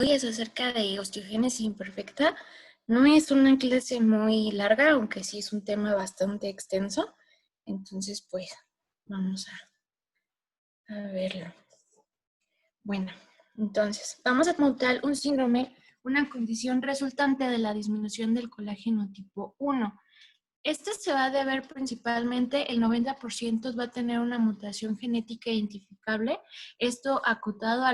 Hoy es acerca de osteogénesis imperfecta. No es una clase muy larga, aunque sí es un tema bastante extenso. Entonces, pues, vamos a verlo. Bueno, entonces, vamos a montar un síndrome, una condición resultante de la disminución del colágeno tipo 1. Este se va a deber principalmente, el 90% va a tener una mutación genética identificable, esto acotado a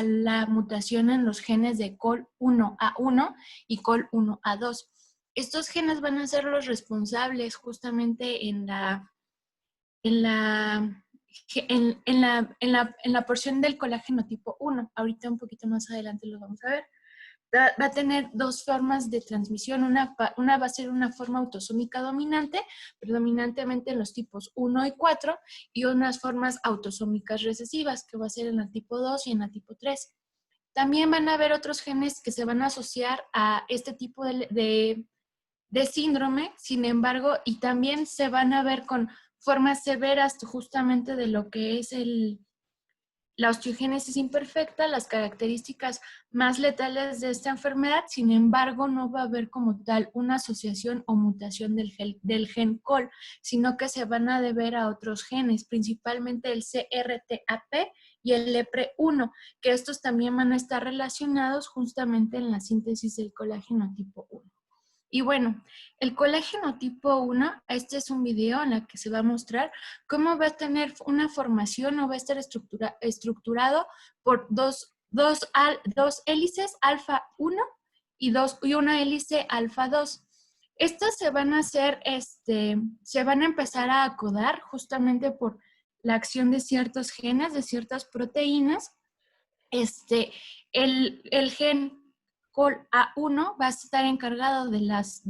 la mutación en los genes de COL1A1 y COL1A2. Estos genes van a ser los responsables justamente en la porción del colágeno tipo 1. Ahorita un poquito más adelante lo vamos a ver. Va a tener dos formas de transmisión. Una va a ser una forma autosómica dominante, predominantemente en los tipos 1 y 4, y unas formas autosómicas recesivas, que va a ser en la tipo 2 y en la tipo 3. También van a haber otros genes que se van a asociar a este tipo de síndrome, sin embargo, y también se van a ver con formas severas justamente de lo que es la osteogénesis imperfecta, las características más letales de esta enfermedad. Sin embargo, no va a haber como tal una asociación o mutación del gen COL, sino que se van a deber a otros genes, principalmente el CRTAP y el LEPR1, que estos también van a estar relacionados justamente en la síntesis del colágeno tipo 1. Y bueno, el colágeno tipo 1, este es un video en el que se va a mostrar cómo va a tener una formación o va a estar estructurado por dos hélices alfa 1 y una hélice alfa 2. Estas se van a hacer, se van a empezar a acodar justamente por la acción de ciertos genes, de ciertas proteínas. El gen COL-A1 va a estar encargado de las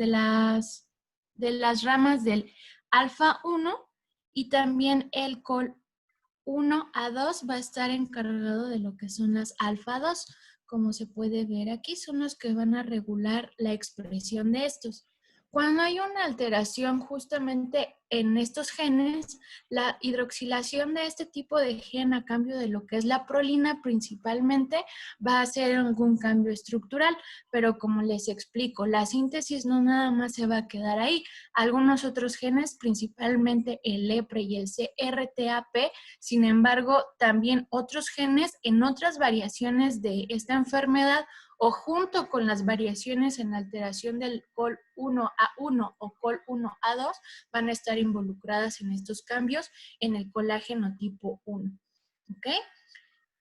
ramas del alfa 1, y también el COL-1A2 va a estar encargado de lo que son las alfa 2. Como se puede ver aquí, son los que van a regular la expresión de estos. Cuando hay una alteración justamente en estos genes, la hidroxilación de este tipo de gen a cambio de lo que es la prolina principalmente va a hacer algún cambio estructural, pero como les explico, la síntesis no nada más se va a quedar ahí. Algunos otros genes, principalmente el LEPR y el CRTAP, sin embargo, también otros genes en otras variaciones de esta enfermedad o junto con las variaciones en alteración del COL1A1 o COL1A2 van a estar involucradas en estos cambios en el colágeno tipo 1. ¿Ok?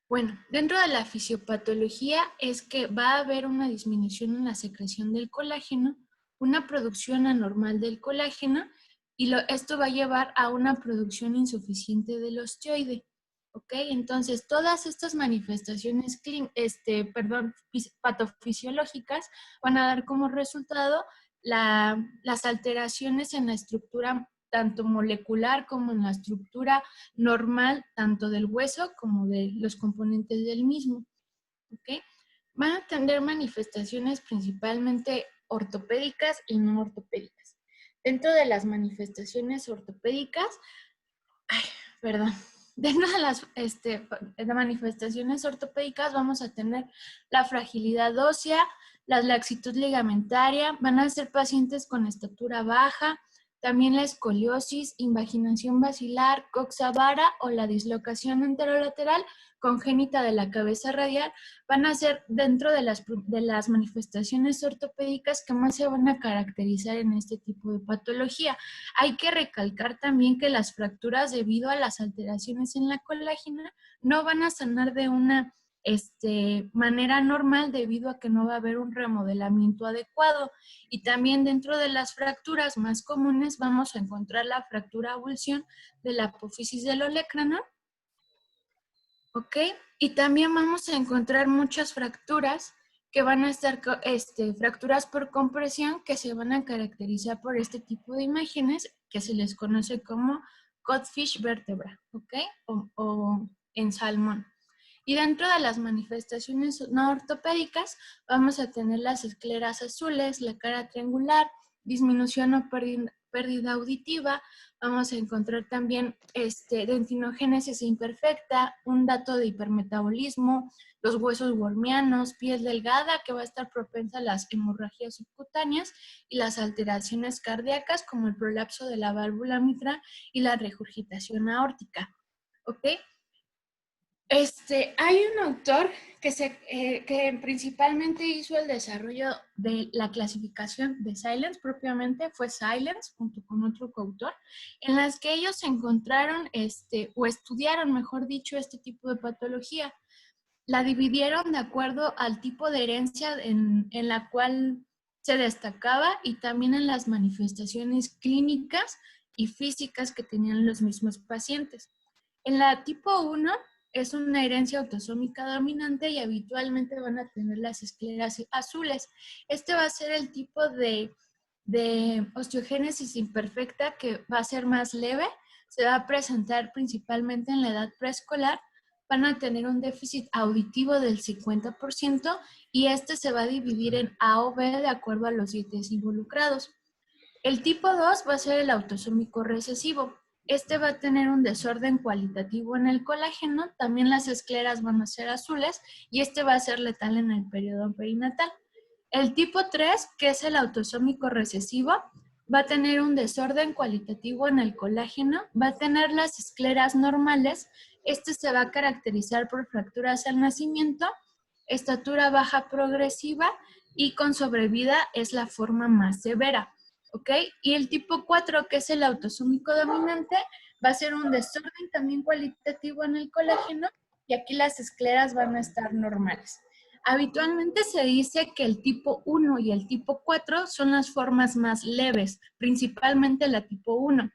Bueno, dentro de la fisiopatología es que va a haber una disminución en la secreción del colágeno, una producción anormal del colágeno, y esto va a llevar a una producción insuficiente del osteoide. ¿Ok? Entonces, todas estas manifestaciones patofisiológicas van a dar como resultado las alteraciones en la estructura tanto molecular como en la estructura normal, tanto del hueso como de los componentes del mismo. ¿Ok? Van a tener manifestaciones principalmente ortopédicas y no ortopédicas. Dentro de las manifestaciones ortopédicas, dentro de las de manifestaciones ortopédicas vamos a tener la fragilidad ósea, la laxitud ligamentaria, van a ser pacientes con estatura baja, también la escoliosis, invaginación basilar, coxa vara o la dislocación anterolateral congénita de la cabeza radial van a ser dentro de las manifestaciones ortopédicas que más se van a caracterizar en este tipo de patología. Hay que recalcar también que las fracturas, debido a las alteraciones en la colágena, no van a sanar de una manera normal debido a que no va a haber un remodelamiento adecuado. Y también dentro de las fracturas más comunes vamos a encontrar la fractura avulsión de la apófisis del olecranon. ¿Ok? Y también vamos a encontrar muchas fracturas que van a estar fracturas por compresión, que se van a caracterizar por este tipo de imágenes que se les conoce como codfish vertebra, ¿ok? O en salmón. Y dentro de las manifestaciones no ortopédicas vamos a tener las escleras azules, la cara triangular, disminución o pérdida auditiva, vamos a encontrar también dentinogénesis imperfecta, un dato de hipermetabolismo, los huesos wormianos, piel delgada que va a estar propensa a las hemorragias subcutáneas y las alteraciones cardíacas como el prolapso de la válvula mitral y la regurgitación aórtica. ¿Ok? Hay un autor que principalmente hizo el desarrollo de la clasificación de Silence, propiamente fue Silence, junto con otro coautor, en las que ellos encontraron, o estudiaron, mejor dicho, este tipo de patología. La dividieron de acuerdo al tipo de herencia en la cual se destacaba y también en las manifestaciones clínicas y físicas que tenían los mismos pacientes. En la tipo 1 es una herencia autosómica dominante y habitualmente van a tener las escleras azules. Este va a ser el tipo de osteogénesis imperfecta que va a ser más leve, se va a presentar principalmente en la edad preescolar, van a tener un déficit auditivo del 50% y este se va a dividir en A o B de acuerdo a los dietes involucrados. El tipo 2 va a ser el autosómico recesivo. Este va a tener un desorden cualitativo en el colágeno, también las escleras van a ser azules y este va a ser letal en el periodo perinatal. El tipo 3, que es el autosómico recesivo, va a tener un desorden cualitativo en el colágeno, va a tener las escleras normales, este se va a caracterizar por fracturas al nacimiento, estatura baja progresiva y con sobrevida es la forma más severa. ¿Ok? Y el tipo 4, que es el autosómico dominante, va a ser un desorden también cualitativo en el colágeno y aquí las escleras van a estar normales. Habitualmente se dice que el tipo 1 y el tipo 4 son las formas más leves, principalmente la tipo 1.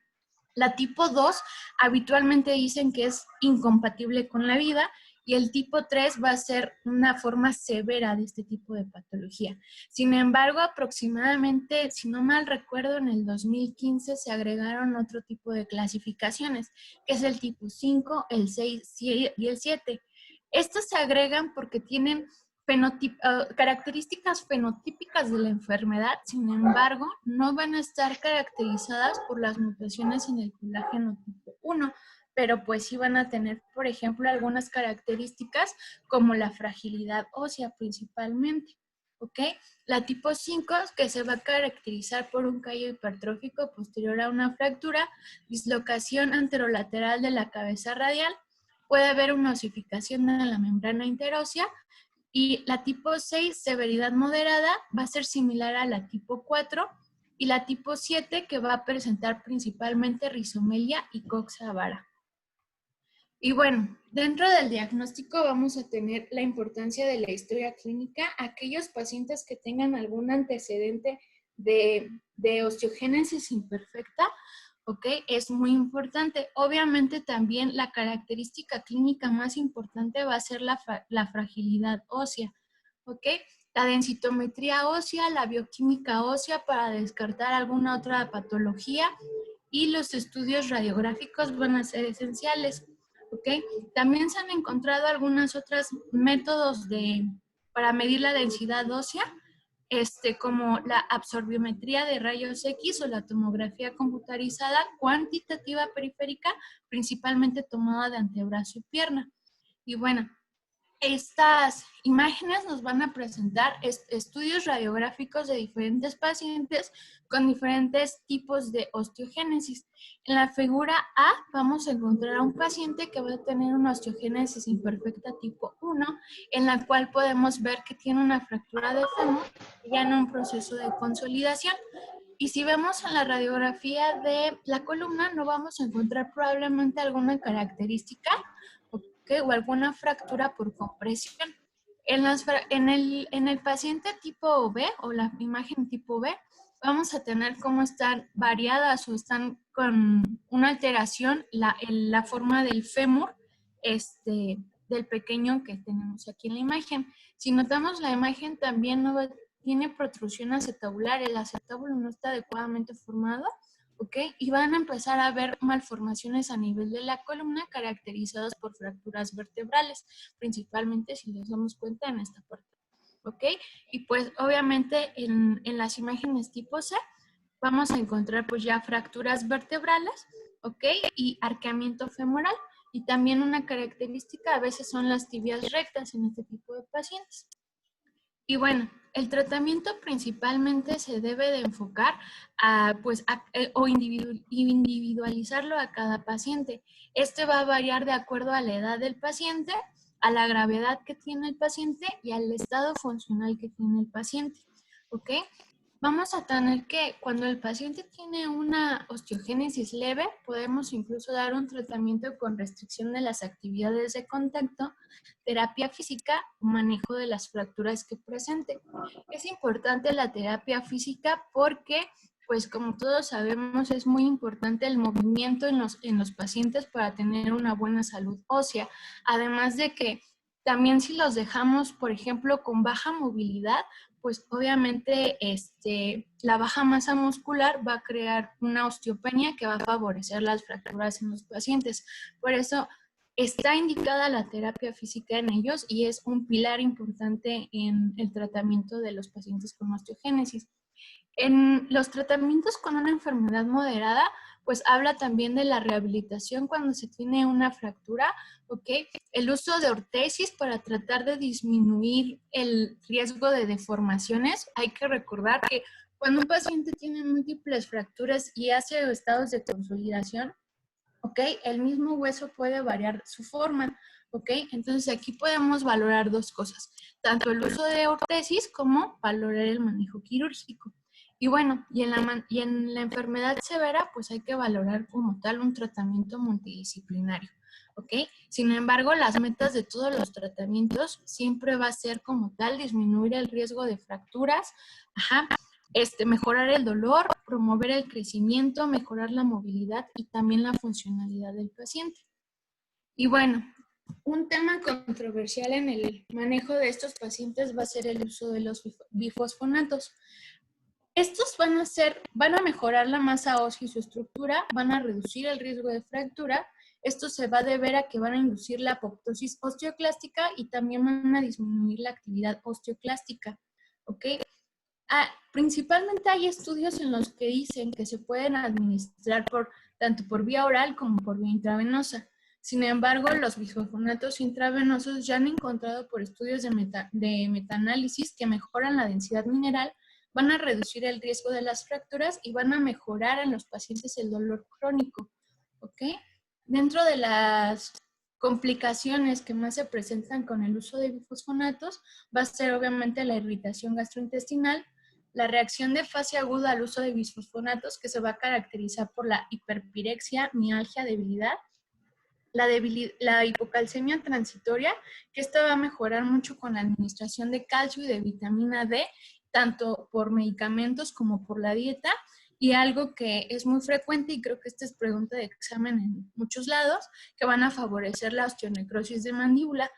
La tipo 2 habitualmente dicen que es incompatible con la vida y el tipo 3 va a ser una forma severa de este tipo de patología. Sin embargo, aproximadamente, si no mal recuerdo, en el 2015 se agregaron otro tipo de clasificaciones, que es el tipo 5, el 6 y el 7. Estos se agregan porque tienen características fenotípicas de la enfermedad, sin embargo, no van a estar caracterizadas por las mutaciones en el colágeno tipo 1, pero pues sí van a tener, por ejemplo, algunas características como la fragilidad ósea principalmente. ¿Ok? La tipo 5, que se va a caracterizar por un callo hipertrófico posterior a una fractura, dislocación anterolateral de la cabeza radial, puede haber una osificación en la membrana interósea. Y la tipo 6, severidad moderada, va a ser similar a la tipo 4 y la tipo 7 que va a presentar principalmente rizomelia y coxa vara. Y bueno, dentro del diagnóstico vamos a tener la importancia de la historia clínica. Aquellos pacientes que tengan algún antecedente de osteogénesis imperfecta, ¿ok? Es muy importante. Obviamente también la característica clínica más importante va a ser la fragilidad ósea, ¿ok? La densitometría ósea, la bioquímica ósea para descartar alguna otra patología y los estudios radiográficos van a ser esenciales, ¿ok? También se han encontrado algunos otros métodos para medir la densidad ósea, como la absorbiometría de rayos X o la tomografía computarizada cuantitativa periférica, principalmente tomada de antebrazo y pierna. Y bueno, estas imágenes nos van a presentar estudios radiográficos de diferentes pacientes con diferentes tipos de osteogénesis. En la figura A vamos a encontrar a un paciente que va a tener una osteogénesis imperfecta tipo 1, en la cual podemos ver que tiene una fractura de fémur ya en un proceso de consolidación. Y si vemos en la radiografía de la columna, no vamos a encontrar probablemente alguna característica o alguna fractura por compresión. En el paciente tipo B o la imagen tipo B, vamos a tener cómo están variadas o están con una alteración la forma del fémur del pequeño que tenemos aquí en la imagen. Si notamos la imagen también tiene protrusión acetabular, el acetábulo no está adecuadamente formado, ¿ok? Y van a empezar a ver malformaciones a nivel de la columna caracterizadas por fracturas vertebrales, principalmente si nos damos cuenta en esta parte, ¿ok? Y pues obviamente en las imágenes tipo C vamos a encontrar pues ya fracturas vertebrales, ¿ok? Y arqueamiento femoral. Y también una característica a veces son las tibias rectas en este tipo de pacientes. Y bueno, el tratamiento principalmente se debe de enfocar o individualizarlo a cada paciente. Este va a variar de acuerdo a la edad del paciente, a la gravedad que tiene el paciente y al estado funcional que tiene el paciente. ¿Ok? Vamos a tener que, cuando el paciente tiene una osteogénesis leve, podemos incluso dar un tratamiento con restricción de las actividades de contacto, terapia física o manejo de las fracturas que presente. Es importante la terapia física porque, pues como todos sabemos, es muy importante el movimiento en los pacientes para tener una buena salud ósea. Además de que también si los dejamos, por ejemplo, con baja movilidad, pues obviamente la baja masa muscular va a crear una osteopenia que va a favorecer las fracturas en los pacientes. Por eso está indicada la terapia física en ellos y es un pilar importante en el tratamiento de los pacientes con osteogénesis. En los tratamientos con una enfermedad moderada, pues habla también de la rehabilitación cuando se tiene una fractura, ¿ok? El uso de ortesis para tratar de disminuir el riesgo de deformaciones. Hay que recordar que cuando un paciente tiene múltiples fracturas y hace estados de consolidación, ¿ok? El mismo hueso puede variar su forma, ¿ok? Entonces aquí podemos valorar dos cosas, tanto el uso de ortesis como valorar el manejo quirúrgico. Y bueno, y en la enfermedad severa, pues hay que valorar como tal un tratamiento multidisciplinario, ¿ok? Sin embargo, las metas de todos los tratamientos siempre va a ser como tal disminuir el riesgo de fracturas, ajá, mejorar el dolor, promover el crecimiento, mejorar la movilidad y también la funcionalidad del paciente. Y bueno, un tema controversial en el manejo de estos pacientes va a ser el uso de los bifosfonatos. Estos van a mejorar la masa ósea y su estructura, van a reducir el riesgo de fractura. Esto se va a deber a que van a inducir la apoptosis osteoclástica y también van a disminuir la actividad osteoclástica. ¿Ok? Principalmente hay estudios en los que dicen que se pueden administrar tanto por vía oral como por vía intravenosa. Sin embargo, los bifosfonatos intravenosos ya han encontrado por estudios de metaanálisis que mejoran la densidad mineral, van a reducir el riesgo de las fracturas y van a mejorar en los pacientes el dolor crónico. ¿Ok? Dentro de las complicaciones que más se presentan con el uso de bifosfonatos va a ser obviamente la irritación gastrointestinal, la reacción de fase aguda al uso de bisfosfonatos, que se va a caracterizar por la hiperpirexia, mialgia, debilidad, la hipocalcemia transitoria, que esta va a mejorar mucho con la administración de calcio y de vitamina D, tanto por medicamentos como por la dieta, y algo que es muy frecuente, y creo que esta es pregunta de examen en muchos lados, que van a favorecer la osteonecrosis de mandíbula.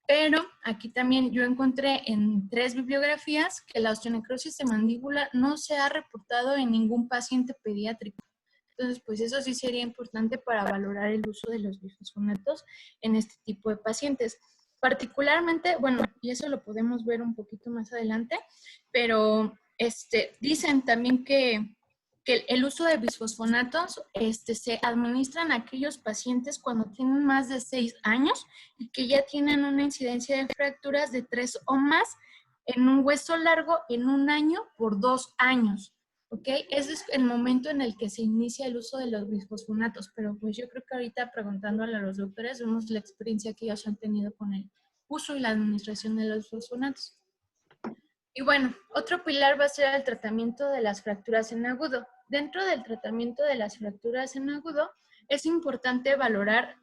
Pero aquí también yo encontré en 3 bibliografías que la osteonecrosis de mandíbula no se ha reportado en ningún paciente pediátrico. Entonces, pues eso sí sería importante para valorar el uso de los bifosfonatos en este tipo de pacientes. Particularmente, bueno, y eso lo podemos ver un poquito más adelante, pero dicen también que el uso de bisfosfonatos se administran a aquellos pacientes cuando tienen más de 6 años y que ya tienen una incidencia de fracturas de 3 o más en un hueso largo en un año por 2 años. ¿Ok? Ese es el momento en el que se inicia el uso de los bisfosfonatos, pero pues yo creo que ahorita preguntándole a los doctores vemos la experiencia que ellos han tenido con el uso y la administración de los bisfosfonatos. Y bueno, otro pilar va a ser el tratamiento de las fracturas en agudo. Dentro del tratamiento de las fracturas en agudo, es importante valorar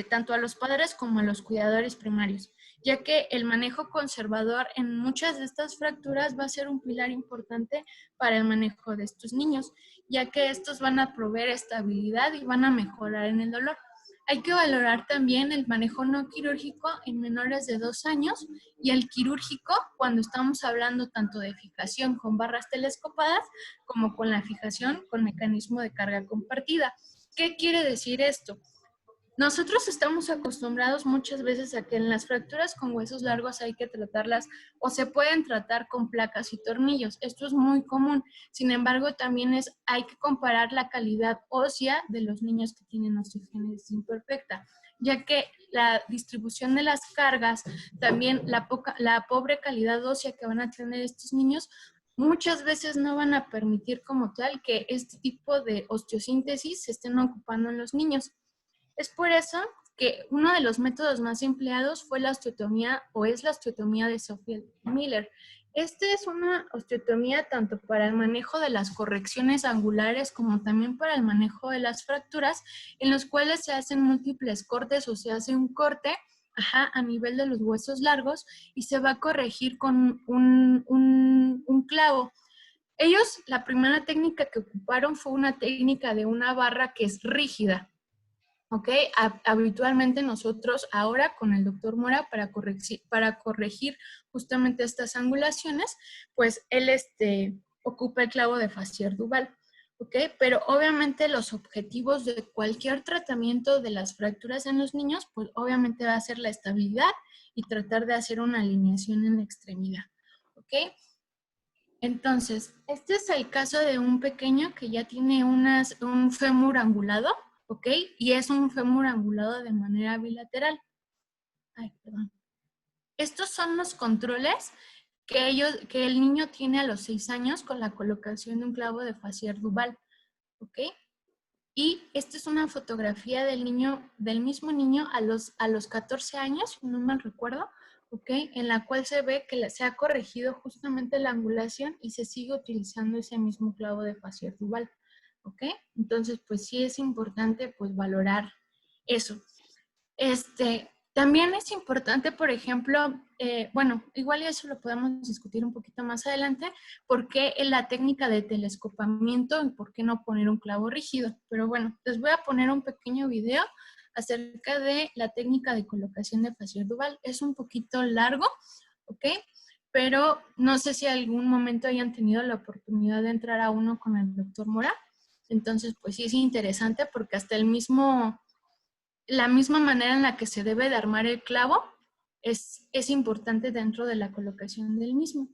tanto a los padres como a los cuidadores primarios, ya que el manejo conservador en muchas de estas fracturas va a ser un pilar importante para el manejo de estos niños, ya que estos van a proveer estabilidad y van a mejorar en el dolor. Hay que valorar también el manejo no quirúrgico en menores de 2 años y el quirúrgico cuando estamos hablando tanto de fijación con barras telescopadas como con la fijación con mecanismo de carga compartida. ¿Qué quiere decir esto? Nosotros estamos acostumbrados muchas veces a que en las fracturas con huesos largos hay que tratarlas o se pueden tratar con placas y tornillos. Esto es muy común. Sin embargo, también hay que comparar la calidad ósea de los niños que tienen osteogénesis imperfecta, ya que la distribución de las cargas, también la pobre calidad ósea que van a tener estos niños, muchas veces no van a permitir como tal que este tipo de osteosíntesis se estén ocupando en los niños. Es por eso que uno de los métodos más empleados fue la osteotomía o es la osteotomía de Sophia Miller. Esta es una osteotomía tanto para el manejo de las correcciones angulares como también para el manejo de las fracturas, en los cuales se hacen múltiples cortes o se hace un corte a nivel de los huesos largos y se va a corregir con un clavo. Ellos, la primera técnica que ocuparon fue una técnica de una barra que es rígida. ¿Ok? Habitualmente nosotros ahora con el doctor Mora para corregir justamente estas angulaciones, pues él ocupa el clavo de Fassier-Duval. ¿Ok? Pero obviamente los objetivos de cualquier tratamiento de las fracturas en los niños, pues obviamente va a ser la estabilidad y tratar de hacer una alineación en la extremidad. ¿Ok? Entonces, este es el caso de un pequeño que ya tiene un fémur angulado, ¿ok? Y es un fémur angulado de manera bilateral. Ay, perdón. Estos son los controles que el niño tiene a los 6 años con la colocación de un clavo de Fassier-Duval, ¿ok? Y esta es una fotografía del mismo niño a los 14 años, si no mal recuerdo, ¿ok? En la cual se ve que se ha corregido justamente la angulación y se sigue utilizando ese mismo clavo de Fassier-Duval, ¿ok? Entonces, pues sí es importante pues valorar eso. También es importante, por ejemplo, bueno, igual eso lo podemos discutir un poquito más adelante, por qué la técnica de telescopamiento y por qué no poner un clavo rígido. Pero bueno, les voy a poner un pequeño video acerca de la técnica de colocación de Fassier-Duval. Es un poquito largo, ¿ok? Pero no sé si algún momento hayan tenido la oportunidad de entrar a uno con el doctor Mora. Entonces, pues sí es interesante porque hasta la misma manera en la que se debe de armar el clavo es importante dentro de la colocación del mismo.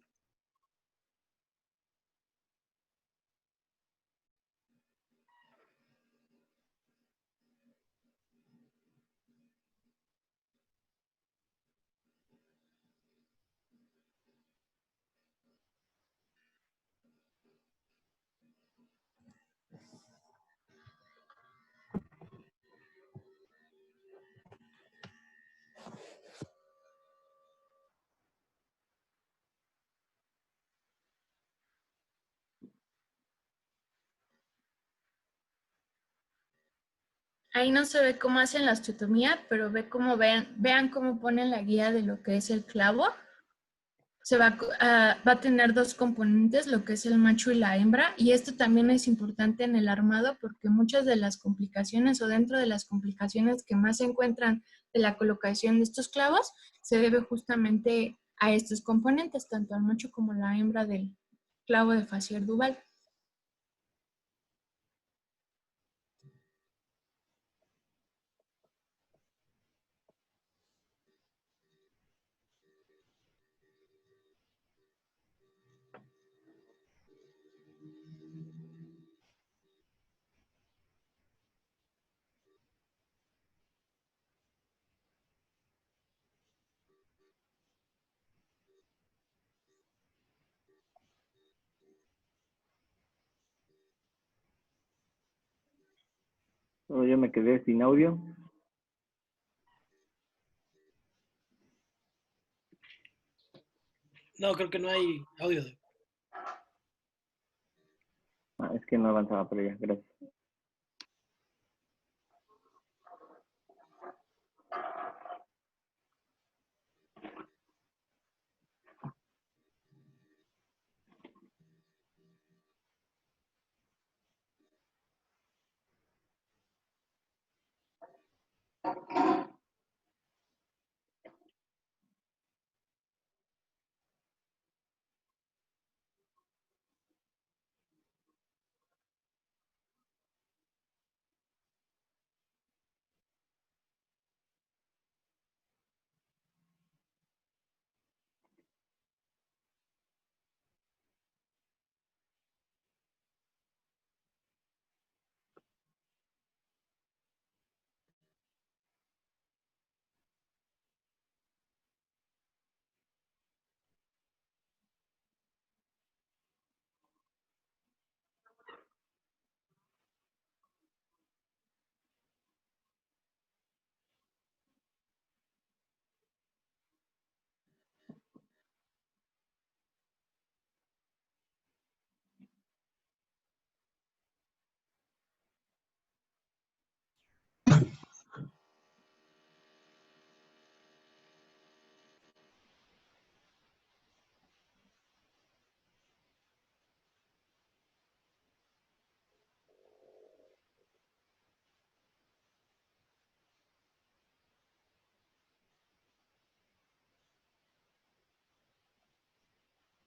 Ahí no se ve cómo hacen la osteotomía, pero vean cómo ponen la guía de lo que es el clavo. Va a tener dos componentes, lo que es el macho y la hembra, y esto también es importante en el armado porque muchas de las complicaciones o dentro de las complicaciones que más se encuentran de la colocación de estos clavos se debe justamente a estos componentes, tanto al macho como a la hembra del clavo de Fassier-Duval. Solo yo me quedé sin audio. No, creo que no hay audio. Es que no avanzaba por allá, gracias.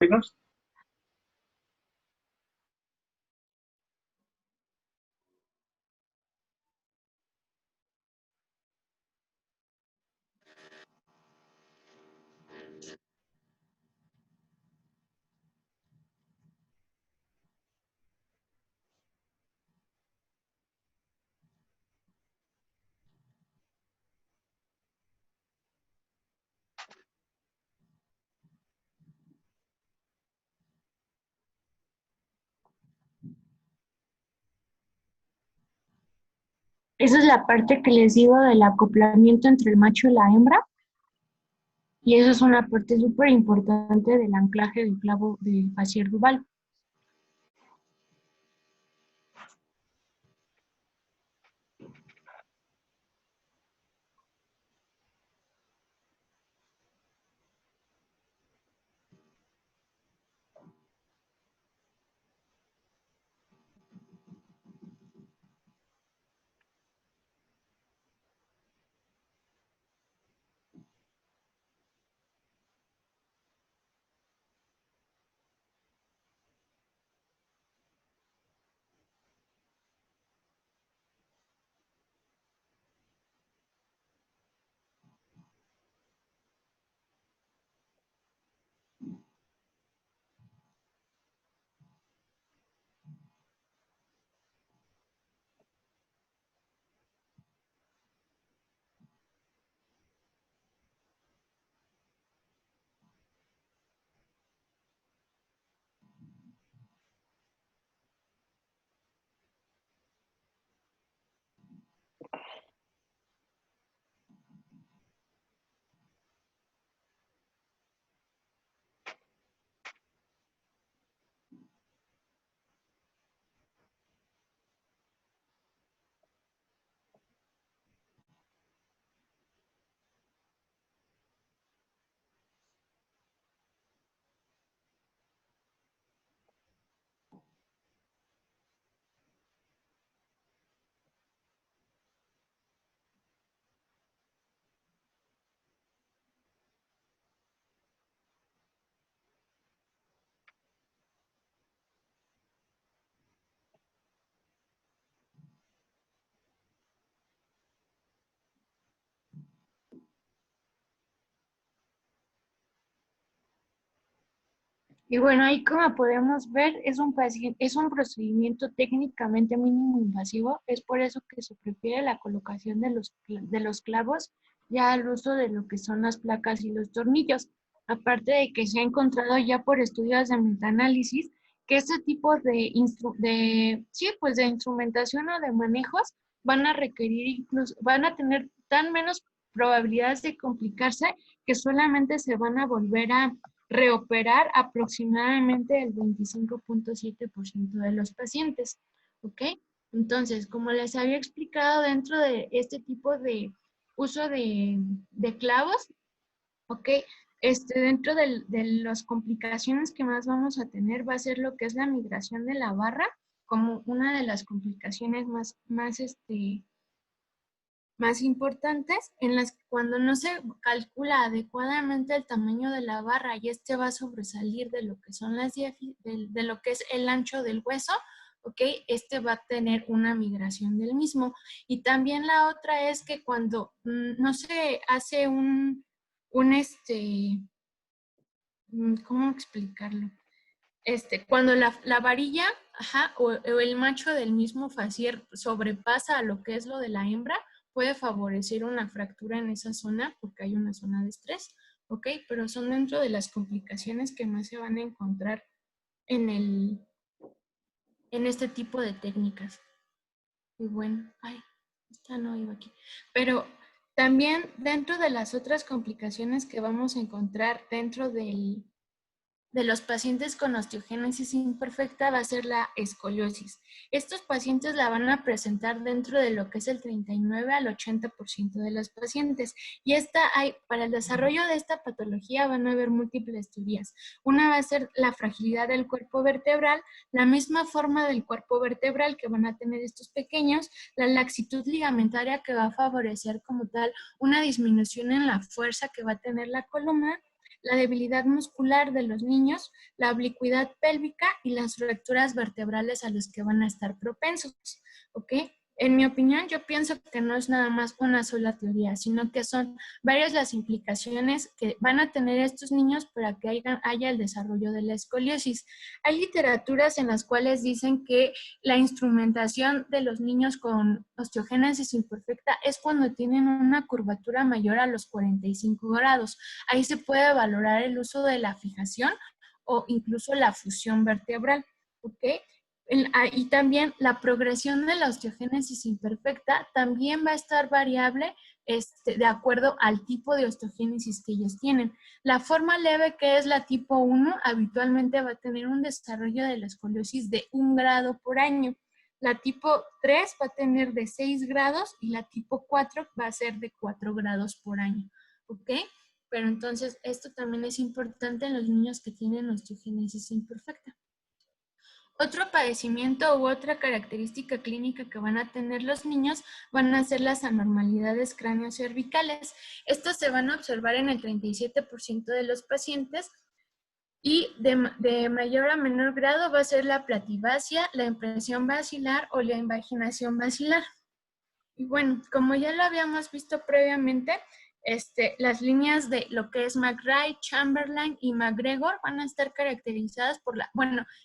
signos? Esa es la parte que les digo del acoplamiento entre el macho y la hembra. Y eso es una parte súper importante del anclaje del clavo de Fassier-Duval. Y bueno, ahí como podemos ver, es un procedimiento técnicamente mínimo invasivo. Es por eso que se prefiere la colocación de los clavos ya al uso de lo que son las placas y los tornillos. Aparte de que se ha encontrado ya por estudios de metaanálisis que este tipo de instrumentación o de manejos van a requerir incluso, van a tener tan menos probabilidades de complicarse que solamente se van a volver a reoperar aproximadamente el 25.7% de los pacientes, ¿ok? Entonces, como les había explicado, dentro de este tipo de uso de clavos, ¿ok? Dentro de las complicaciones que más vamos a tener va a ser lo que es la migración de la barra, como una de las complicaciones más importantes, en las que cuando no se calcula adecuadamente el tamaño de la barra y este va a sobresalir de lo que son de lo que es el ancho del hueso, ¿ok? Este va a tener una migración del mismo. Y también la otra es que cuando no se hace ¿cómo explicarlo? Cuando la varilla, o el macho del mismo facier sobrepasa a lo que es lo de la hembra, puede favorecer una fractura en esa zona porque hay una zona de estrés, ¿ok? Pero son dentro de las complicaciones que más se van a encontrar en este tipo de técnicas. Y bueno, esta no iba aquí. Pero también dentro de las otras complicaciones que vamos a encontrar dentro de los pacientes con osteogénesis imperfecta va a ser la escoliosis. Estos pacientes la van a presentar dentro de lo que es el 39 al 80% de los pacientes. Y para el desarrollo de esta patología van a haber múltiples teorías. Una va a ser la fragilidad del cuerpo vertebral, la misma forma del cuerpo vertebral que van a tener estos pequeños, la laxitud ligamentaria que va a favorecer como tal una disminución en la fuerza que va a tener la columna, la debilidad muscular de los niños, la oblicuidad pélvica y las fracturas vertebrales a los que van a estar propensos, ¿ok? En mi opinión, yo pienso que no es nada más una sola teoría, sino que son varias las implicaciones que van a tener estos niños para que haya el desarrollo de la escoliosis. Hay literaturas en las cuales dicen que la instrumentación de los niños con osteogénesis imperfecta es cuando tienen una curvatura mayor a los 45 grados. Ahí se puede valorar el uso de la fijación o incluso la fusión vertebral, ¿ok? Y también la progresión de la osteogénesis imperfecta también va a estar variable de acuerdo al tipo de osteogénesis que ellos tienen. La forma leve, que es la tipo 1, habitualmente va a tener un desarrollo de la escoliosis de 1 grado por año. La tipo 3 va a tener de 6 grados y la tipo 4 va a ser de 4 grados por año. ¿Ok? Pero entonces esto también es importante en los niños que tienen osteogénesis imperfecta. Otro padecimiento u otra característica clínica que van a tener los niños van a ser las anormalidades craneocervicales. Estas se van a observar en el 37% de los pacientes y de mayor a menor grado va a ser la platibacia, la impresión basilar o la invaginación basilar. Y bueno, como ya lo habíamos visto previamente, las líneas de lo que es McRae, Chamberlain y McGregor van a estar caracterizadas por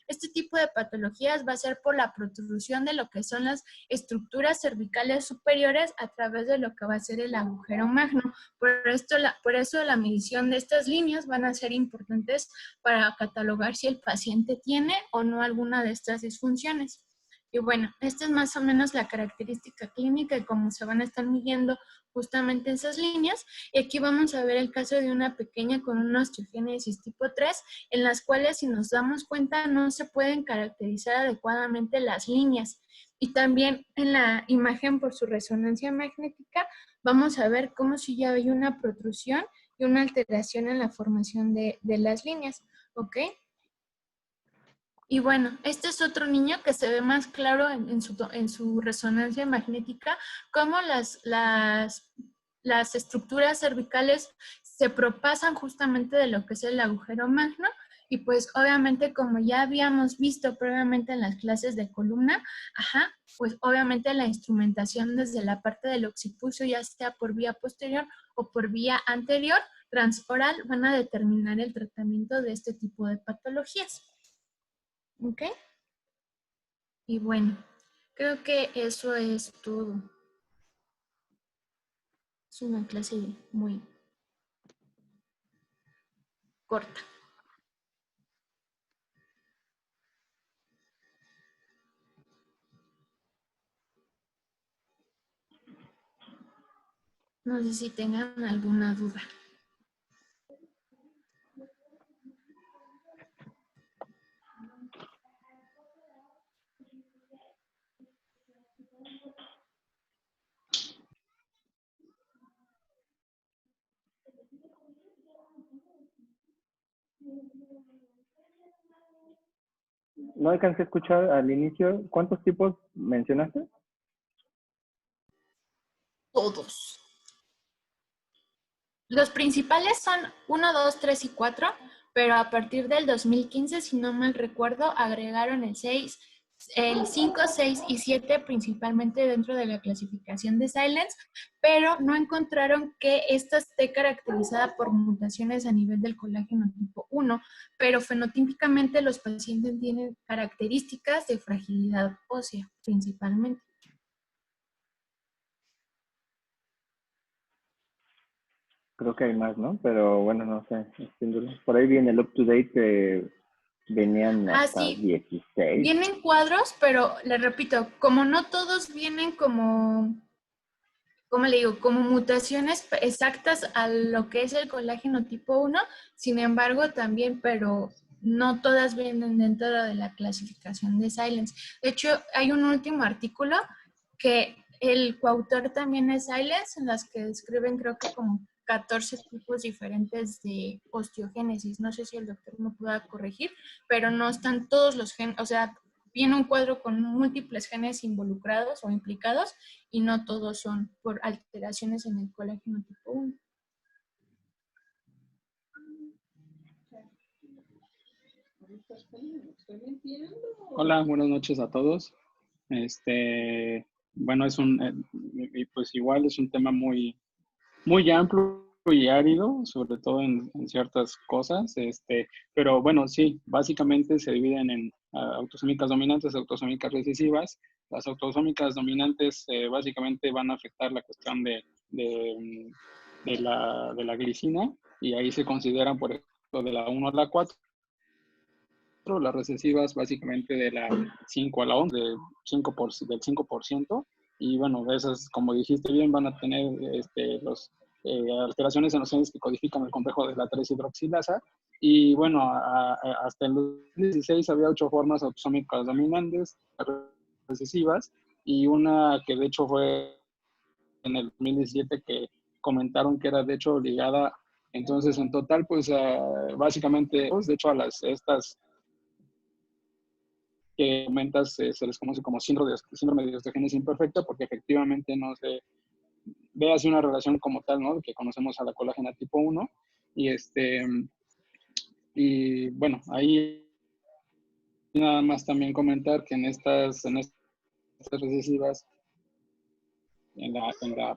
este tipo de patologías va a ser por la protrusión de lo que son las estructuras cervicales superiores a través de lo que va a ser el agujero magno. Por eso la medición de estas líneas van a ser importantes para catalogar si el paciente tiene o no alguna de estas disfunciones. Y bueno, esta es más o menos la característica clínica y cómo se van a estar midiendo justamente esas líneas. Y aquí vamos a ver el caso de una pequeña con una osteogénesis tipo 3, en las cuales, si nos damos cuenta, no se pueden caracterizar adecuadamente las líneas. Y también en la imagen por su resonancia magnética, vamos a ver cómo si ya hay una protrusión y una alteración en la formación de las líneas. ¿Ok? Y bueno, este es otro niño que se ve más claro en su resonancia magnética, cómo las estructuras cervicales se propasan justamente de lo que es el agujero magno. Y pues obviamente, como ya habíamos visto previamente en las clases de columna, pues obviamente la instrumentación desde la parte del occipucio, ya sea por vía posterior o por vía anterior, transoral, van a determinar el tratamiento de este tipo de patologías. ¿Ok? Y bueno, creo que eso es todo. Es una clase muy corta. No sé si tengan alguna duda. No alcancé a escuchar al inicio. ¿Cuántos tipos mencionaste? Todos. Los principales son 1, 2, 3 y 4, pero a partir del 2015, si no mal recuerdo, agregaron el 5, 6 y 7 principalmente dentro de la clasificación de Silence, pero no encontraron que esta esté caracterizada por mutaciones a nivel del colágeno tipo 1, pero fenotípicamente los pacientes tienen características de fragilidad ósea principalmente. Creo que hay más, ¿no? Pero bueno, no sé. Por ahí viene el up-to-date que venían hasta sí. 16. Vienen cuadros, pero le repito, como no todos vienen como le digo? Como mutaciones exactas a lo que es el colágeno tipo 1, sin embargo también, pero no todas vienen dentro de la clasificación de Silence. De hecho, hay un último artículo que el coautor también es Silence, en las que describen creo que como 14 tipos diferentes de osteogénesis. No sé si el doctor me pueda corregir, pero no están todos los genes, o sea, viene un cuadro con múltiples genes involucrados o implicados y no todos son por alteraciones en el colágeno tipo 1. Hola, buenas noches a todos. Bueno, pues igual es un tema muy, muy amplio y árido, sobre todo en ciertas cosas, pero bueno, sí, básicamente se dividen en autosómicas dominantes, autosómicas recesivas. Las autosómicas dominantes básicamente van a afectar la cuestión de la glicina, y ahí se consideran, por ejemplo, de la 1 a la 4, las recesivas básicamente de la 5 a la 11, del 5%, y bueno, esas, como dijiste bien, van a tener alteraciones en los genes que codifican el complejo de la 3-hidroxilasa, y bueno, hasta el 2016 había 8 formas autosómicas dominantes recesivas, y una que de hecho fue en el 2017 que comentaron que era de hecho ligada. Entonces, en total, pues básicamente, pues, de hecho, estas que comentas se les conoce como síndrome de osteogénesis imperfecta, porque efectivamente no se ve así una relación como tal, ¿no? Que conocemos a la colágena tipo 1. Y bueno, ahí nada más también comentar que en estas recesivas,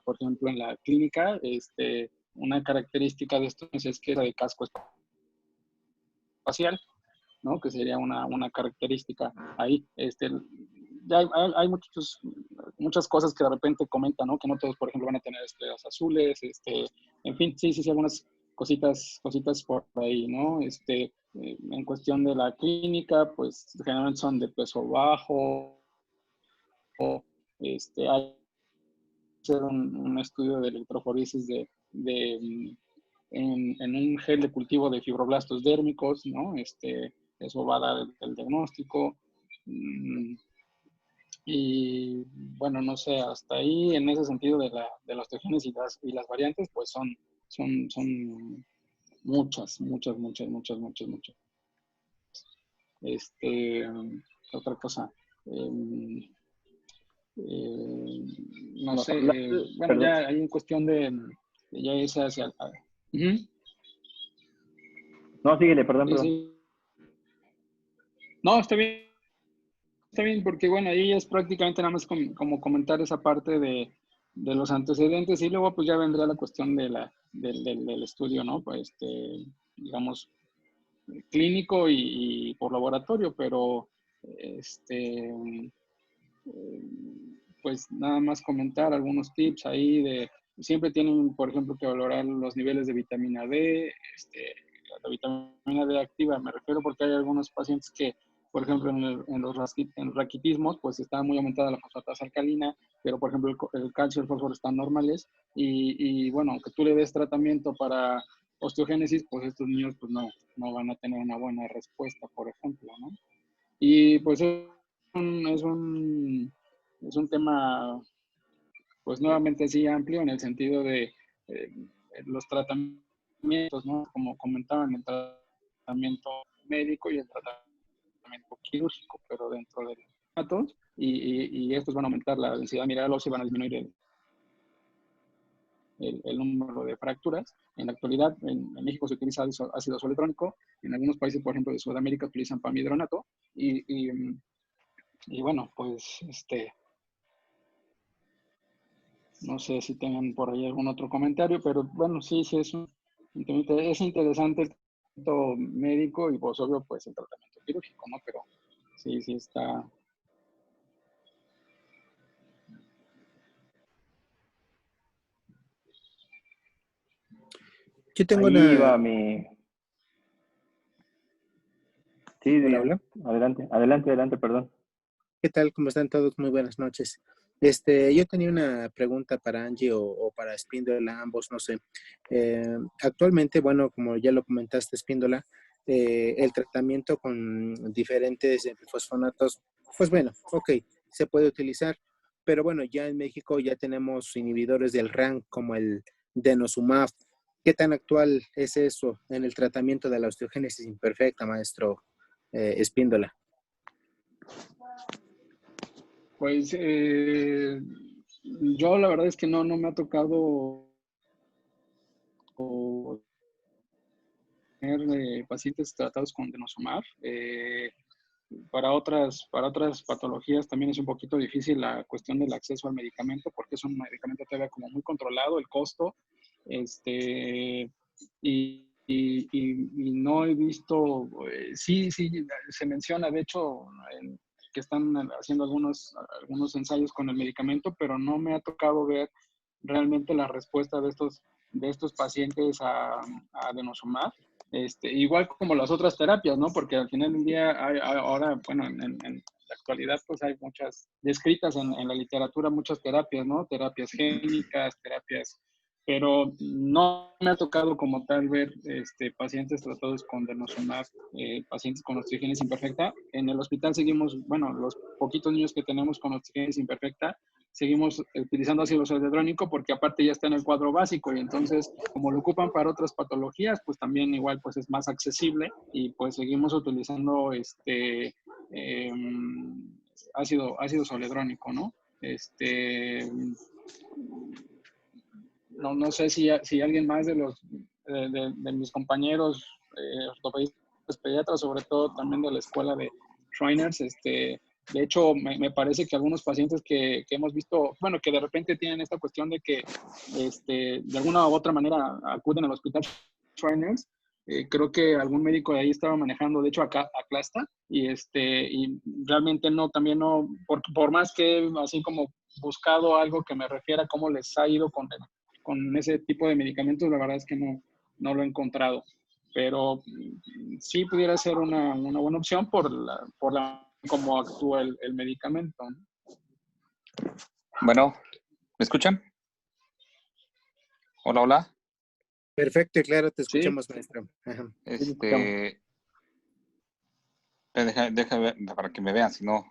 por ejemplo, en la clínica, una característica de esto es que es de casco espacial, ¿no? Que sería una característica ahí. Ya hay muchas cosas que de repente comentan, ¿no? Que no todos, por ejemplo, van a tener estrellas azules, en fin, sí, algunas cositas por ahí, ¿no? En cuestión de la clínica, pues generalmente son de peso bajo, o hay que hacer un estudio de electroforesis en un gel de cultivo de fibroblastos dérmicos, ¿no? Eso va a dar el diagnóstico. Y bueno, no sé, hasta ahí en ese sentido de la osteogénesis y las variantes, pues son muchas. Otra cosa. No sé, bueno, Perdón. ya hay en cuestión ya es hacia... Uh-huh. No, síguele, perdón. Sí. No, está bien, porque bueno, ahí es prácticamente nada más como comentar esa parte de los antecedentes, y luego pues ya vendría la cuestión del estudio, ¿no? Pues digamos, clínico y por laboratorio, pero pues nada más comentar algunos tips ahí siempre tienen, por ejemplo, que valorar los niveles de vitamina D, la vitamina D activa, me refiero porque hay algunos pacientes que, por ejemplo, en los raquitismos, pues está muy aumentada la fosfatasa alcalina, pero por ejemplo el calcio y el fósforo están normales, y bueno, aunque tú le des tratamiento para osteogénesis, pues estos niños pues no van a tener una buena respuesta, por ejemplo, ¿no? Y pues es un tema, pues nuevamente sí amplio en el sentido de los tratamientos, ¿no? Como comentaban, el tratamiento médico y el tratamiento quirúrgico, pero dentro del tratamiento, y estos van a aumentar la densidad mineral ósea y van a disminuir el número de fracturas. En la actualidad, en México se utiliza ácido soletrónico, en algunos países, por ejemplo, de Sudamérica, utilizan pamidronato, y bueno, pues no sé si tengan por ahí algún otro comentario, pero bueno, sí, es interesante el tratamiento médico y pues obvio pues el tratamiento quirúrgico, ¿no? Pero sí está. Yo tengo Ahí una... va mi... Sí, Hola. adelante, perdón. ¿Qué tal? ¿Cómo están todos? Muy buenas noches. Yo tenía una pregunta para Angie o para Espíndola, ambos, no sé. Actualmente, bueno, como ya lo comentaste, Espíndola, el tratamiento con diferentes fosfonatos, pues bueno, ok, se puede utilizar, pero bueno, ya en México ya tenemos inhibidores del RANK como el denosumab. ¿Qué tan actual es eso en el tratamiento de la osteogénesis imperfecta, maestro Espíndola? Pues yo la verdad es que no me ha tocado pacientes tratados con denosumab. Para otras patologías también es un poquito difícil la cuestión del acceso al medicamento porque es un medicamento todavía como muy controlado, el costo. Y no he visto, sí, se menciona, de hecho, que están haciendo algunos ensayos con el medicamento, pero no me ha tocado ver realmente la respuesta de estos pacientes a denosumab. Igual como las otras terapias, ¿no? Porque al final del día, ahora, bueno, en la actualidad, pues hay muchas descritas en la literatura, muchas terapias, ¿no? Terapias génicas, terapias, pero no me ha tocado como tal ver pacientes tratados con denosumab, pacientes con osteogénesis imperfecta. En el hospital seguimos, bueno, los poquitos niños que tenemos con osteogénesis imperfecta, seguimos utilizando ácido zoledrónico porque aparte ya está en el cuadro básico y entonces como lo ocupan para otras patologías, pues también igual pues es más accesible y pues seguimos utilizando ácido zoledrónico, ¿no? No sé si alguien más de mis compañeros ortopedistas, pediatras, sobre todo también de la escuela de Shriners, de hecho, me parece que algunos pacientes que hemos visto, bueno, que de repente tienen esta cuestión de que de alguna u otra manera acuden al hospital Shriners, creo que algún médico de ahí estaba manejando, de hecho, acá a Clasta, y realmente no, también no, por más que así como buscado algo que me refiera a cómo les ha ido con ese tipo de medicamentos, la verdad es que no lo he encontrado. Pero sí pudiera ser una buena opción por cómo actúa el medicamento. Bueno, ¿me escuchan? Hola, hola. Perfecto, y claro, te Sí. escuchamos, maestro. Ajá. Deja ver para que me vean, si no,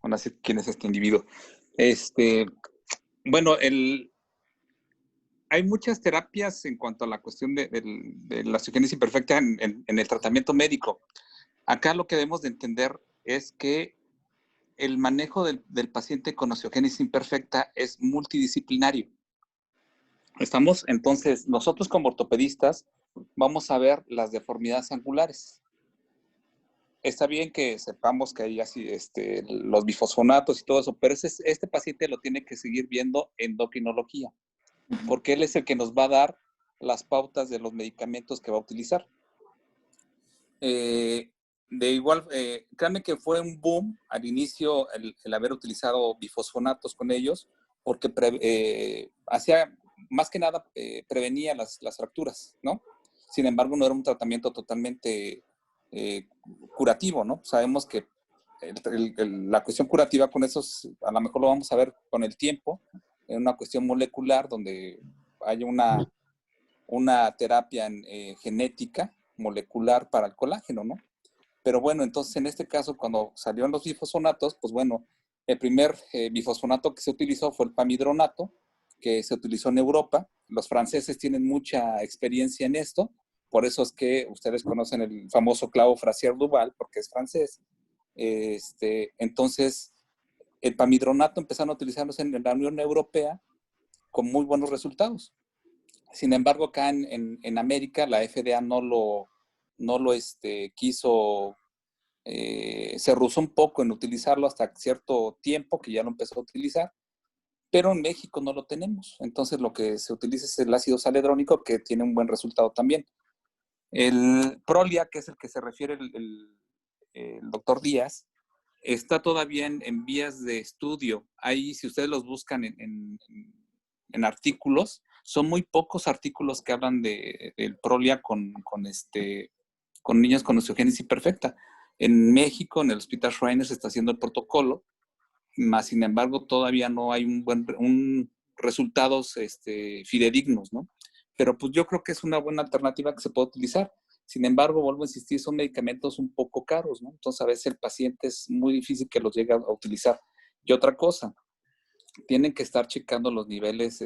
van a decir quién es este individuo. Bueno, hay muchas terapias en cuanto a la cuestión de la osteogénesis imperfecta en el tratamiento médico. Acá lo que debemos de entender es que el manejo del paciente con osteogénesis imperfecta es multidisciplinario. ¿Estamos? Entonces, nosotros como ortopedistas vamos a ver las deformidades angulares. Está bien que sepamos que hay así, los bifosfonatos y todo eso, pero este paciente lo tiene que seguir viendo endocrinología, porque él es el que nos va a dar las pautas de los medicamentos que va a utilizar. Créanme que fue un boom al inicio el haber utilizado bifosfonatos con ellos, porque hacía, más que nada, prevenía las fracturas, ¿no? Sin embargo, no era un tratamiento totalmente curativo, ¿no? Sabemos que la cuestión curativa con esos, a lo mejor lo vamos a ver con el tiempo, en una cuestión molecular donde hay una terapia genética molecular para el colágeno, ¿no? Pero bueno, entonces en este caso, cuando salieron los bifosfonatos, pues bueno, el primer bifosfonato que se utilizó fue el pamidronato, que se utilizó en Europa. Los franceses tienen mucha experiencia en esto, por eso es que ustedes conocen el famoso clavo Frazier-Duval, porque es francés. Entonces, el pamidronato empezaron a utilizarlos en la Unión Europea con muy buenos resultados. Sin embargo, acá en América, la FDA no lo quiso, se rehusó un poco en utilizarlo hasta cierto tiempo, que ya lo empezó a utilizar, pero en México no lo tenemos. Entonces, lo que se utiliza es el ácido saledrónico, que tiene un buen resultado también. El Prolia, que es el que se refiere el doctor Díaz, está todavía en vías de estudio. Ahí, si ustedes los buscan en artículos, son muy pocos artículos que hablan del Prolia con niños con osteogénesis imperfecta. En México, en el Hospital Shriners, se está haciendo el protocolo, más sin embargo, todavía no hay resultados fidedignos, ¿no? Pero pues yo creo que es una buena alternativa que se puede utilizar. Sin embargo, vuelvo a insistir, son medicamentos un poco caros, ¿no? Entonces, a veces el paciente es muy difícil que los llegue a utilizar. Y otra cosa, tienen que estar checando los niveles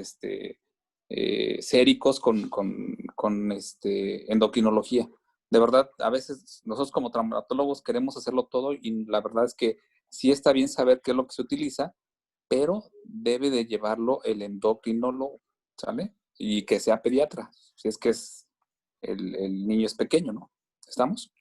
séricos con endocrinología. De verdad, a veces nosotros como traumatólogos queremos hacerlo todo y la verdad es que sí está bien saber qué es lo que se utiliza, pero debe de llevarlo el endocrinólogo, ¿sale? Y que sea pediatra, si es que es el niño es pequeño, ¿no? ¿Estamos?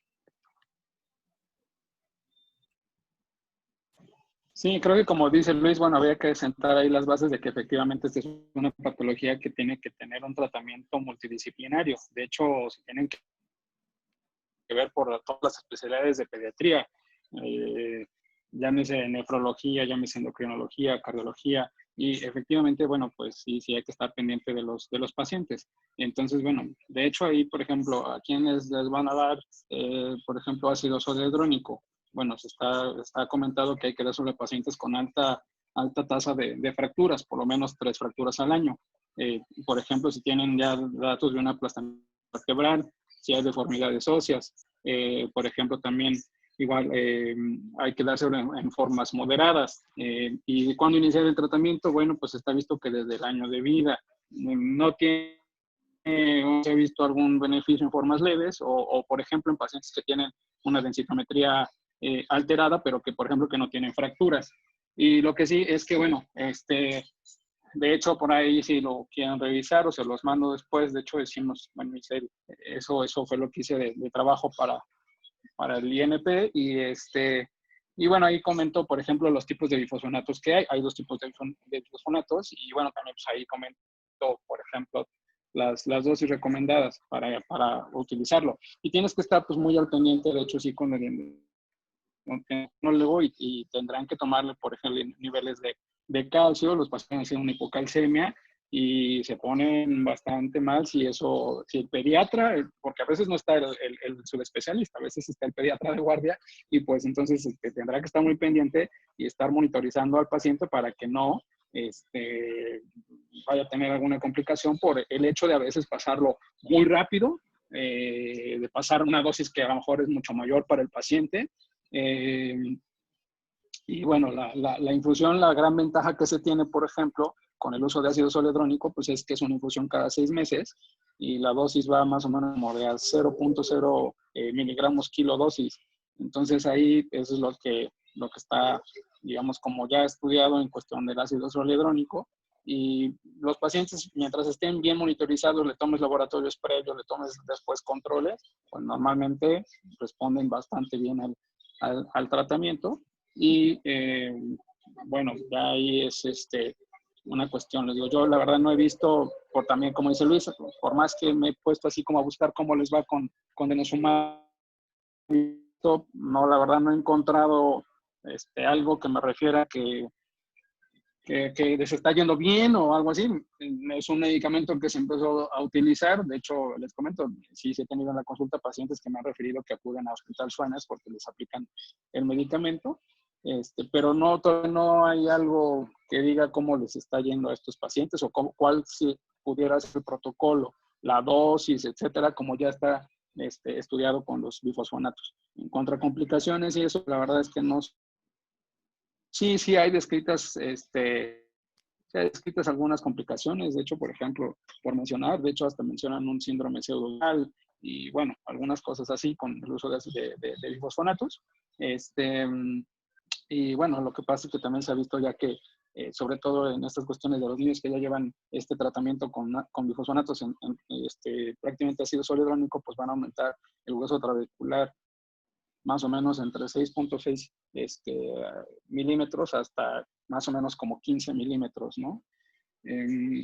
Sí, creo que como dice Luis, bueno, había que sentar ahí las bases de que efectivamente esta es una patología que tiene que tener un tratamiento multidisciplinario. De hecho, se tienen que ver por todas las especialidades de pediatría, llámese nefrología, llámese endocrinología, cardiología, y efectivamente, bueno, pues sí hay que estar pendiente de los pacientes. Entonces, bueno, de hecho ahí, por ejemplo, a quienes les van a dar, por ejemplo, ácido soledrónico, bueno, está comentado que hay que dar sobre pacientes con alta tasa de fracturas, por lo menos 3 fracturas al año. Por ejemplo, si tienen ya datos de una aplastamiento vertebral, si hay deformidades óseas, por ejemplo, también igual hay que dárselo en formas moderadas. ¿Y cuando iniciar el tratamiento? Bueno, pues está visto que desde el año de vida no tiene, se ha visto algún beneficio en formas leves o, por ejemplo, en pacientes que tienen una densitometría alterada, pero que, por ejemplo, que no tienen fracturas. Y lo que sí es que, bueno, de hecho, por ahí si lo quieren revisar o se los mando después, de hecho decimos, bueno, eso fue lo que hice de trabajo para el INP y bueno, ahí comento, por ejemplo, los tipos de bifosfonatos que hay. Hay 2 tipos de bifosfonatos y bueno, también pues ahí comento, por ejemplo, las dosis recomendadas para utilizarlo. Y tienes que estar pues muy al pendiente, de hecho, sí, con el endocrinólogo y tendrán que tomarle, por ejemplo, niveles de calcio. Los pacientes tienen una hipocalcemia y se ponen bastante mal si el pediatra, porque a veces no está el subespecialista, a veces está el pediatra de guardia y pues entonces tendrá que estar muy pendiente y estar monitorizando al paciente para que no vaya a tener alguna complicación por el hecho de a veces pasarlo muy rápido, de pasar una dosis que a lo mejor es mucho mayor para el paciente. Y bueno, la infusión, la gran ventaja que se tiene, por ejemplo, con el uso de ácido soledrónico, pues es que es una infusión cada 6 meses y la dosis va más o menos como de 0.0 miligramos kilo dosis. Entonces ahí eso es lo que está, digamos, como ya estudiado en cuestión del ácido soledrónico. Y los pacientes, mientras estén bien monitorizados, le tomes laboratorios previos, le tomes después controles, pues normalmente responden bastante bien al tratamiento. Y bueno, ya ahí es una cuestión. Les digo, yo la verdad no he visto, por también como dice Luis, por más que me he puesto así como a buscar cómo les va con denosumab, no, la verdad no he encontrado algo que me refiera que les está yendo bien o algo así. Es un medicamento que se empezó a utilizar. De hecho, les comento, sí se he tenido en la consulta pacientes que me han referido que acuden a Hospital Suenes porque les aplican el medicamento. Pero no hay algo que diga cómo les está yendo a estos pacientes o cuál si pudiera ser el protocolo, la dosis, etcétera, como ya está estudiado con los bifosfonatos. En cuanto a complicaciones y eso, la verdad es que no. Sí hay descritas, sí hay descritas algunas complicaciones. De hecho, por ejemplo, por mencionar, de hecho hasta mencionan un síndrome pseudonal y bueno, algunas cosas así con el uso de bifosfonatos. Y bueno, lo que pasa es que también se ha visto ya que, sobre todo en estas cuestiones de los niños que ya llevan este tratamiento con bifosfonatos prácticamente ácido soledrónico, pues van a aumentar el hueso trabecular más o menos entre 6.6 milímetros hasta más o menos como 15 milímetros, ¿no?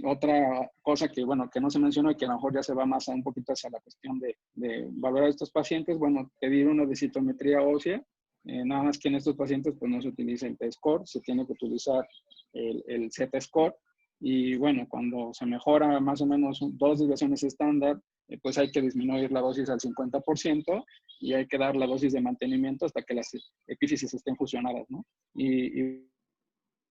Otra cosa que, bueno, que no se mencionó y que a lo mejor ya se va más un poquito hacia la cuestión de valorar a estos pacientes, bueno, pedir una densitometría ósea, nada más que en estos pacientes pues no se utiliza el T-score, se tiene que utilizar el Z-score y bueno, cuando se mejora más o menos 2 desviaciones estándar, pues hay que disminuir la dosis al 50% y hay que dar la dosis de mantenimiento hasta que las epífisis estén fusionadas, ¿no? Y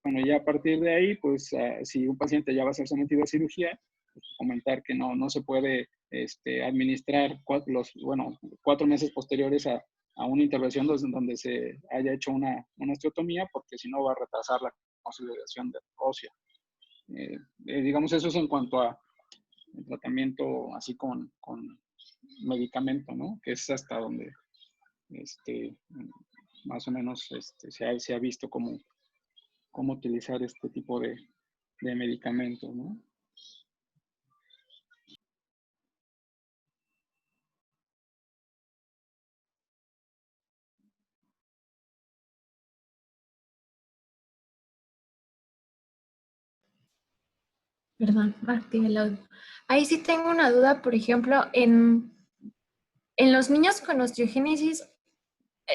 bueno, ya a partir de ahí, pues si un paciente ya va a ser sometido a cirugía, pues, comentar que no se puede administrar 4 meses posteriores a una intervención donde se haya hecho una osteotomía, porque si no va a retrasar la consolidación ósea. Digamos, eso es en cuanto a el tratamiento así con medicamento, ¿no? Que es hasta donde más o menos se ha visto cómo utilizar este tipo de medicamentos, ¿no? Perdón, activé el audio. Ahí sí tengo una duda, por ejemplo, en los niños con osteogénesis,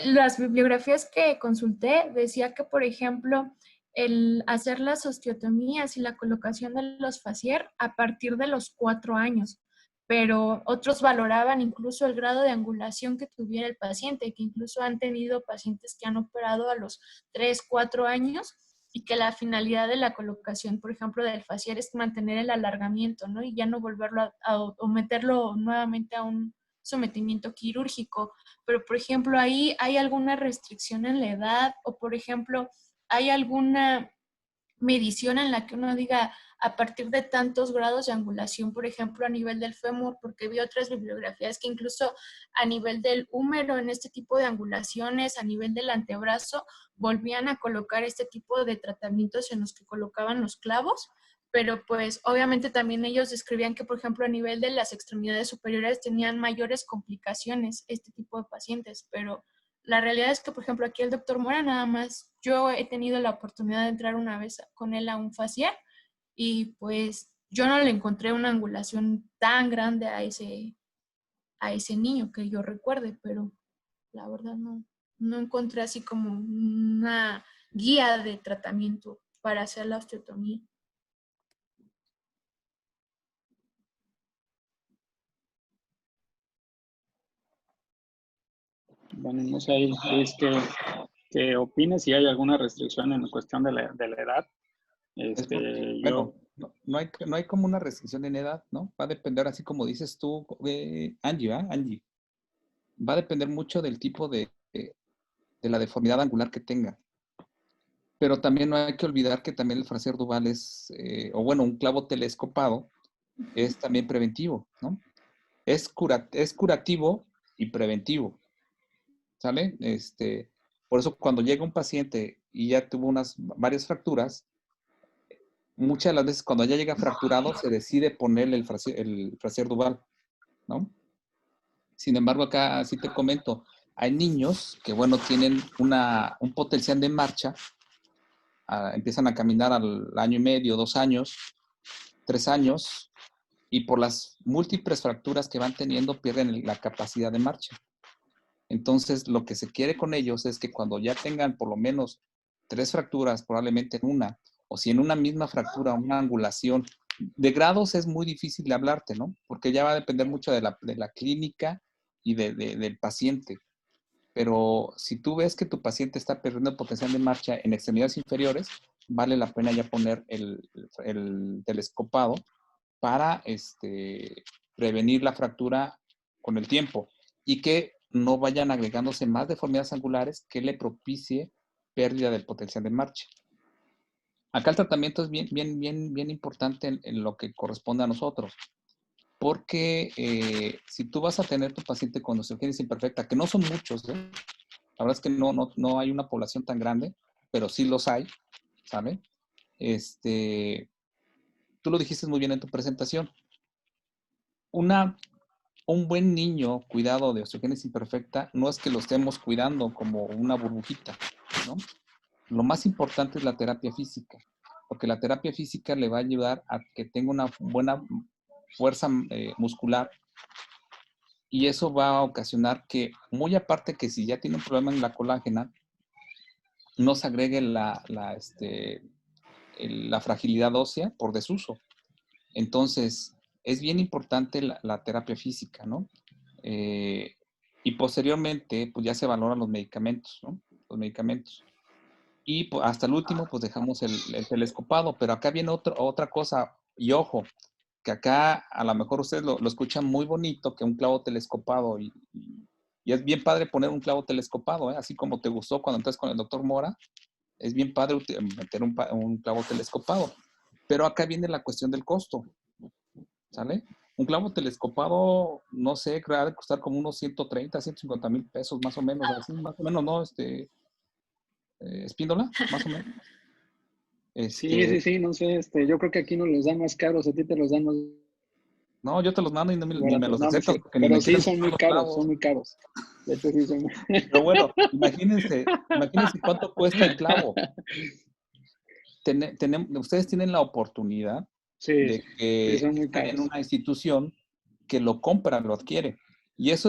las bibliografías que consulté decía que, por ejemplo, el hacer las osteotomías y la colocación de los fascier a partir de los 4 años, pero otros valoraban incluso el grado de angulación que tuviera el paciente, que incluso han tenido pacientes que han operado a los 3, 4 años y que la finalidad de la colocación, por ejemplo, del fascier es mantener el alargamiento, ¿no? Y ya no volverlo o meterlo nuevamente a un sometimiento quirúrgico. Pero, por ejemplo, ahí hay alguna restricción en la edad o, por ejemplo, hay alguna medición en la que uno diga a partir de tantos grados de angulación, por ejemplo, a nivel del fémur, porque vi otras bibliografías que incluso a nivel del húmero, en este tipo de angulaciones, a nivel del antebrazo, volvían a colocar este tipo de tratamientos en los que colocaban los clavos, pero pues obviamente también ellos describían que, por ejemplo, a nivel de las extremidades superiores tenían mayores complicaciones este tipo de pacientes, pero la realidad es que, por ejemplo, aquí el doctor Mora nada más, yo he tenido la oportunidad de entrar una vez con él a un fasciar y pues yo no le encontré una angulación tan grande a ese niño que yo recuerde, pero la verdad no encontré así como una guía de tratamiento para hacer la osteotomía. Bueno, no sé ahí, Luis, ¿qué opinas? Si hay alguna restricción en cuestión de la edad. Bueno, no hay como una restricción en edad, ¿no? Va a depender, así como dices tú, Angie, ¿verdad? Angie. Va a depender mucho del tipo de la deformidad angular que tenga. Pero también no hay que olvidar que también el Fraser Duval es, o bueno, un clavo telescopado es también preventivo, ¿no? Es curativo y preventivo, ¿sale? Por eso cuando llega un paciente y ya tuvo varias fracturas, muchas de las veces cuando ya llega fracturado se decide ponerle el Fraser Duval, ¿no? Sin embargo, acá sí te comento, hay niños que, bueno, tienen un potencial de marcha, empiezan a caminar al año y medio, 2 años, 3 años, y por las múltiples fracturas que van teniendo pierden la capacidad de marcha. Entonces, lo que se quiere con ellos es que cuando ya tengan por lo menos 3 fracturas, probablemente en una, o si en una misma fractura, una angulación, de grados es muy difícil de hablarte, ¿no? Porque ya va a depender mucho de la clínica y del paciente. Pero si tú ves que tu paciente está perdiendo el potencial de marcha en extremidades inferiores, vale la pena ya poner el telescopado para prevenir la fractura con el tiempo y que no vayan agregándose más deformidades angulares que le propicie pérdida del potencial de marcha. Acá el tratamiento es bien importante en lo que corresponde a nosotros, porque si tú vas a tener tu paciente con osteogénesis imperfecta, que no son muchos, la verdad es que no hay una población tan grande, pero sí los hay, ¿sabe? Tú lo dijiste muy bien en tu presentación. Un buen niño cuidado de osteogénesis imperfecta no es que lo estemos cuidando como una burbujita, ¿no? Lo más importante es la terapia física, porque la terapia física le va a ayudar a que tenga una buena fuerza muscular y eso va a ocasionar que, muy aparte que si ya tiene un problema en la colágena, no se agregue la fragilidad ósea por desuso. Entonces, es bien importante la terapia física, ¿no? Y posteriormente, pues ya se valoran los medicamentos, ¿no? Los medicamentos. Y pues, hasta el último, pues dejamos el telescopado. Pero acá viene otra cosa, y ojo, que acá a lo mejor ustedes lo escuchan muy bonito, que un clavo telescopado, y es bien padre poner un clavo telescopado, ¿eh? Así como te gustó cuando entraste con el doctor Mora, es bien padre meter un clavo telescopado. Pero acá viene la cuestión del costo, ¿sale? Un clavo telescopado, no sé, creo que debe costar como unos 130, 150 mil pesos, más o menos, así, más o menos, ¿no? Espíndola, más o menos. Sí, no sé, yo creo que aquí nos los dan más caros, a ti te los dan más No, yo te los mando y ni me baratos. los No, aceptas sí, porque ni pero me sí quieren son comprar muy los caros, son clavos. muy caros. De hecho, sí son. Pero bueno, imagínense cuánto cuesta el clavo. Ustedes tienen la oportunidad Sí, de sí, que son muy está en caros. una institución que lo compra, lo adquiere. Y eso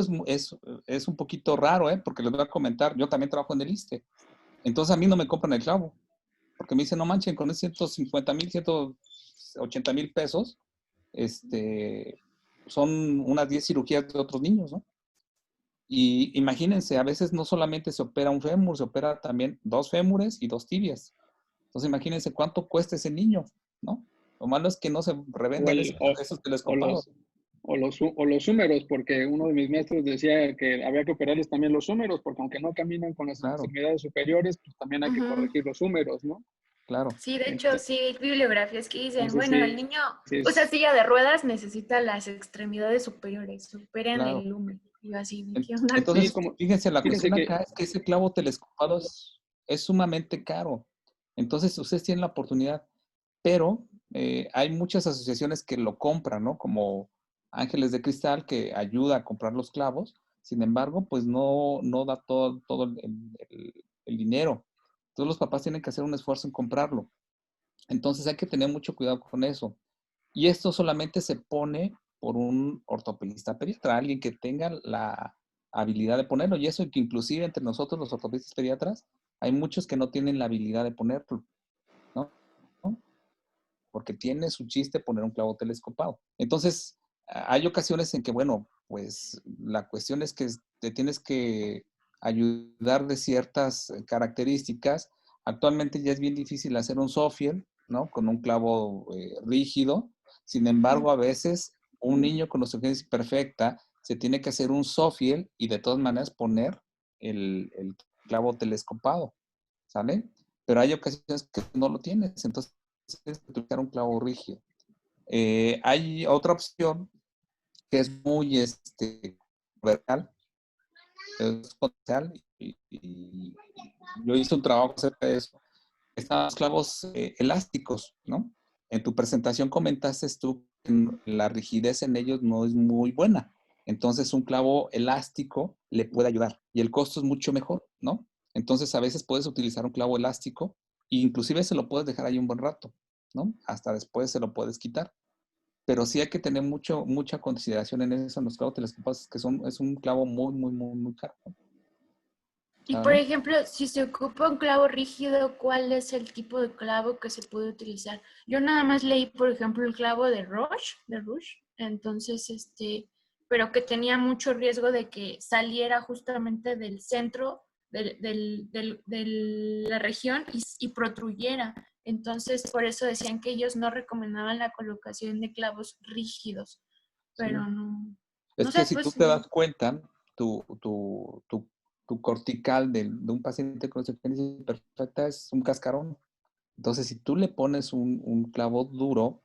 es un poquito raro, ¿eh? Porque les voy a comentar, yo también trabajo en el ISSSTE. Entonces a mí no me compran el clavo, porque me dicen, no manchen, con esos 150,000, 180,000 pesos, son unas 10 cirugías de otros niños, ¿no? Y imagínense, a veces no solamente se opera un fémur, se opera también 2 fémures y 2 tibias. Entonces imagínense cuánto cuesta ese niño, ¿no? Lo malo es que no se O, revenden el, esos o, telescopados. los, o los húmeros, porque uno de mis maestros decía que había que operarles también los húmeros, porque aunque no caminan con las Claro, extremidades superiores, pues también hay que Ujú. corregir los húmeros, ¿no? claro, Sí, de hecho, Entonces, sí hay bibliografías que dicen, entonces bueno, el sí, niño sí usa es, silla de ruedas, necesita las extremidades superiores, superen claro. el lumen. Y yo así, ¿qué onda sí, aquí? Entonces, como, fíjense, la fíjense cuestión que, acá es que ese clavo telescopado es sumamente caro. Entonces, ustedes tienen la oportunidad, pero hay muchas asociaciones que lo compran, ¿no? Como Ángeles de Cristal, que ayuda a comprar los clavos. Sin embargo, pues no da todo el dinero. Entonces, los papás tienen que hacer un esfuerzo en comprarlo. Entonces, hay que tener mucho cuidado con eso. Y esto solamente se pone por un ortopedista pediatra, alguien que tenga la habilidad de ponerlo. Y eso que inclusive entre nosotros los ortopedistas pediatras, hay muchos que no tienen la habilidad de ponerlo, ¿no? Porque tiene su chiste poner un clavo telescopado. Entonces, hay ocasiones en que, bueno, pues la cuestión es que te tienes que ayudar de ciertas características. Actualmente ya es bien difícil hacer un sofiel, ¿no? Con un clavo rígido. Sin embargo, a veces un niño con osteogénesis perfecta se tiene que hacer un sofiel y de todas maneras poner el clavo telescopado, ¿sale? Pero hay ocasiones que no lo tienes, entonces tienes que utilizar un clavo rígido. Hay otra opción que es muy vertical, es potencial, y yo hice un trabajo acerca de eso. Están los clavos elásticos, ¿no? En tu presentación comentaste tú que la rigidez en ellos no es muy buena. Entonces, un clavo elástico le puede ayudar y el costo es mucho mejor, ¿no? Entonces, a veces puedes utilizar un clavo elástico e inclusive se lo puedes dejar ahí un buen rato, ¿no? Hasta después se lo puedes quitar. Pero sí hay que tener mucha consideración en eso, en los clavos telescopados, que es un clavo muy caro, Y por ¿sale? ejemplo, si se ocupa un clavo rígido, ¿cuál es el tipo de clavo que se puede utilizar? Yo nada más leí, por ejemplo, el clavo de Rush, entonces, pero que tenía mucho riesgo de que saliera justamente del centro de la región y protruyera. Entonces, por eso decían que ellos no recomendaban la colocación de clavos rígidos, Sí. pero no, Es no que sé, si tú pues, te das cuenta, tu, tu, tu, tu cortical de un paciente con osteopenia perfecta es un cascarón. Entonces, si tú le pones un clavo duro,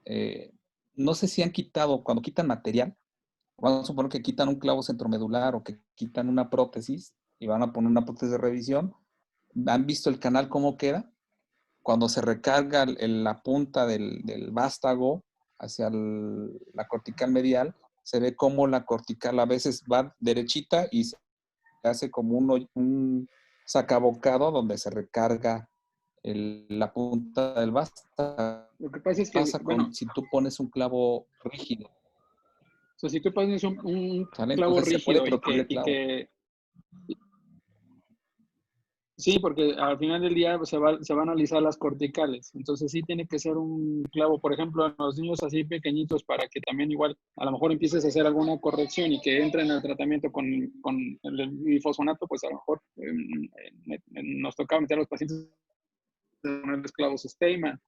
eh, no sé si han quitado, cuando quitan material, vamos a suponer que quitan un clavo centromedular o que quitan una prótesis y van a poner una prótesis de revisión, ¿han visto el canal cómo queda? Cuando se recarga la punta del vástago hacia la cortical medial, se ve cómo la cortical a veces va derechita y se hace como un sacabocado donde se recarga la punta del vástago. lo que pasa ¿Qué es que, pasa bueno, si tú pones un clavo rígido? o sea, si tú pones un ¿Sale? clavo Entonces se puede rígido protruir el clavo. Sí, porque al final del día se va a analizar las corticales. Entonces sí tiene que ser un clavo, por ejemplo, en los niños así pequeñitos para que también igual a lo mejor empieces a hacer alguna corrección y que entren al tratamiento con el glifosfonato, pues a lo mejor nos tocaba meter a los pacientes ponerles clavos Steyman,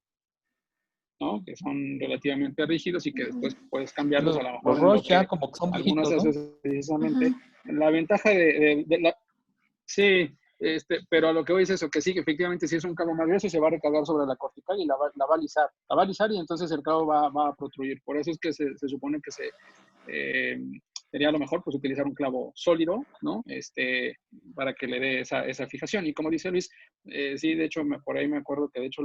¿no? Que son relativamente rígidos y que después puedes cambiarlos a lo Los mejor en lo Roche ya que como que son algunos viejitos, ¿no? haces precisamente. ujú. La ventaja de la, sí, pero a lo que voy es eso, que sí, que efectivamente si es un cabo más grueso se va a recargar sobre la cortical y la va a alisar. La va a alisar y entonces el cabo va a protruir. Por eso es que se supone que sería lo mejor pues utilizar un clavo sólido, ¿no? Para que le dé esa fijación. Y como dice Luis, sí, de hecho, por ahí me acuerdo que de hecho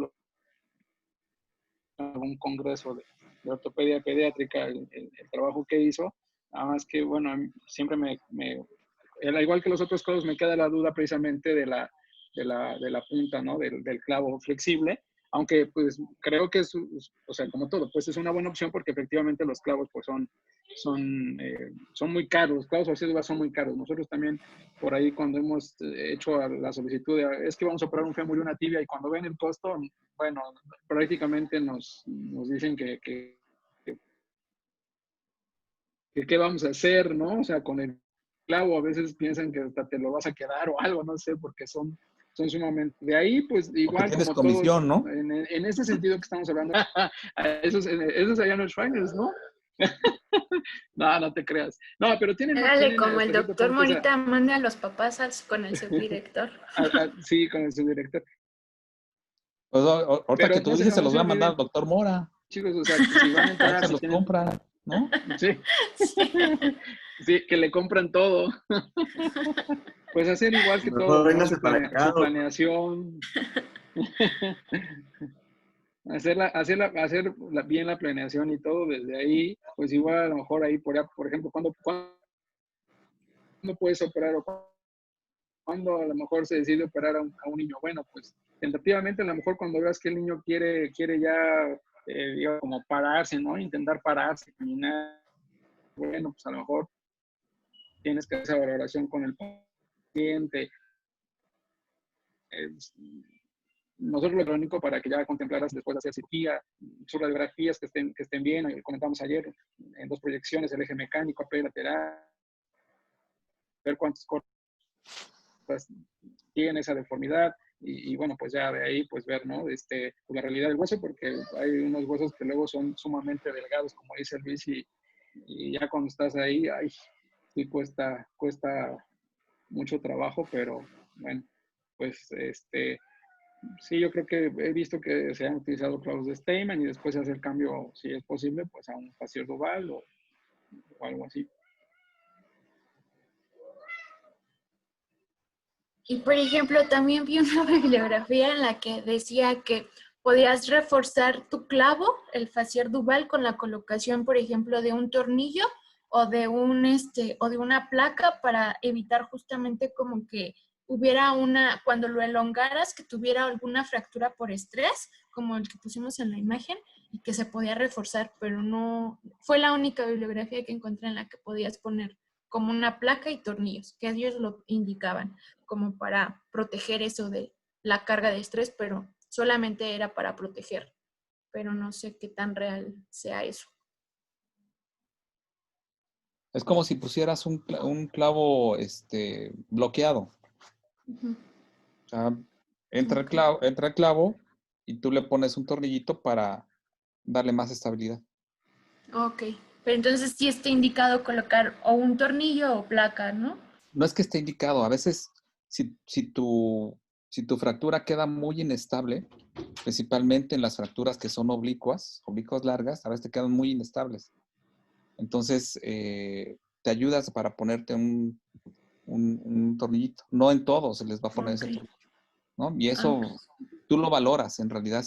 algún congreso de ortopedia pediátrica, el trabajo que hizo, nada más que, bueno, siempre al igual que los otros clavos, me queda la duda precisamente de la punta, ¿no? Del clavo flexible, aunque pues creo que es, o sea, como todo, pues es una buena opción porque efectivamente los clavos pues son muy caros, los clavos vacíos son muy caros. Nosotros también por ahí cuando hemos hecho la solicitud de, es que vamos a operar un fémur y una tibia, y cuando ven el costo, bueno, prácticamente nos dicen que qué vamos a hacer, ¿no? O sea, con el clavo a veces piensan que hasta te lo vas a quedar o algo, no sé, porque son sumamente... De ahí, pues Porque igual tienes como comisión, todo, ¿no? en ese sentido que estamos hablando, esos allá no Shriners, ¿no? No, no te creas. No, pero Hágale como el hasta cierto doctor punto esa... Morita mande a los papás con el subdirector. Sí, con el subdirector. Pues, ahorita Pero que tú no dices, se no los se voy a mandar olviden, al doctor Mora. chicos, o sea, si van a Ahí entrar, se si los tienen... compra, ¿no? Sí, sí, que le compran todo. Pues hacer igual que todo, Mejor ¿no? véngase para acá, Su planeación. Hacer bien la planeación y todo desde ahí, pues igual a lo mejor ahí, por ejemplo, ¿cuándo puedes operar o cuándo a lo mejor se decide operar a un niño? Bueno, pues tentativamente a lo mejor cuando veas que el niño quiere ya, digamos, como pararse, ¿no? Intentar pararse, caminar, bueno, pues a lo mejor tienes que hacer valoración con el paciente. Nosotros lo único para que ya contemplaras después de hacer cirugía, sus radiografías que estén bien, comentamos ayer, en 2 proyecciones, el eje mecánico, AP lateral, ver cuántas cortas tiene esa deformidad, y bueno, pues ya de ahí, pues ver, ¿no? Pues la realidad del hueso, porque hay unos huesos que luego son sumamente delgados, como dice Luis, y ya cuando estás ahí, ay, sí cuesta mucho trabajo, pero bueno, pues sí, yo creo que he visto que se han utilizado clavos de Steinman y después se hace el cambio, si es posible, pues a un Fassier Duval o algo así. Y por ejemplo, también vi una bibliografía en la que decía que podías reforzar tu clavo, el Fassier Duval, con la colocación, por ejemplo, de un tornillo o de o de una placa para evitar justamente como que hubiera cuando lo elongaras, que tuviera alguna fractura por estrés, como el que pusimos en la imagen, y que se podía reforzar, pero no, fue la única bibliografía que encontré en la que podías poner como una placa y tornillos, que ellos lo indicaban como para proteger eso de la carga de estrés, pero solamente era para proteger, pero no sé qué tan real sea eso. Es como si pusieras un clavo bloqueado. Uh-huh. O sea, entra el clavo y tú le pones un tornillito para darle más estabilidad. Ok, pero entonces sí está indicado colocar o un tornillo o placa, ¿no? No es que esté indicado, a veces si tu fractura queda muy inestable, principalmente en las fracturas que son oblicuas largas, a veces te quedan muy inestables. Entonces, te ayudas para ponerte un tornillito. No en todos se les va a poner ese tornillo, ¿no? Y eso tú lo valoras en realidad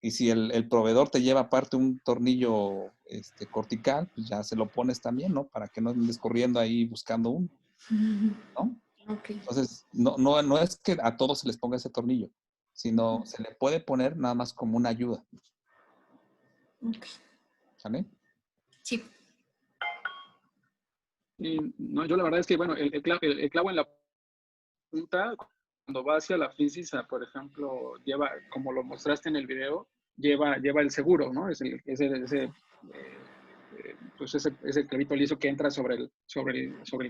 y si el proveedor te lleva aparte un tornillo cortical, pues ya se lo pones también, ¿no? Para que no andes corriendo ahí buscando uno, ¿no? Okay. Entonces, no es que a todos se les ponga ese tornillo, sino se le puede poner nada más como una ayuda. Okay. ¿Sale? Sí. No, yo la verdad es que, bueno, el clavo en la punta, cuando va hacia la física, por ejemplo, lleva, como lo mostraste en el video, lleva el seguro, ¿no? Ese clavito liso que entra sobre el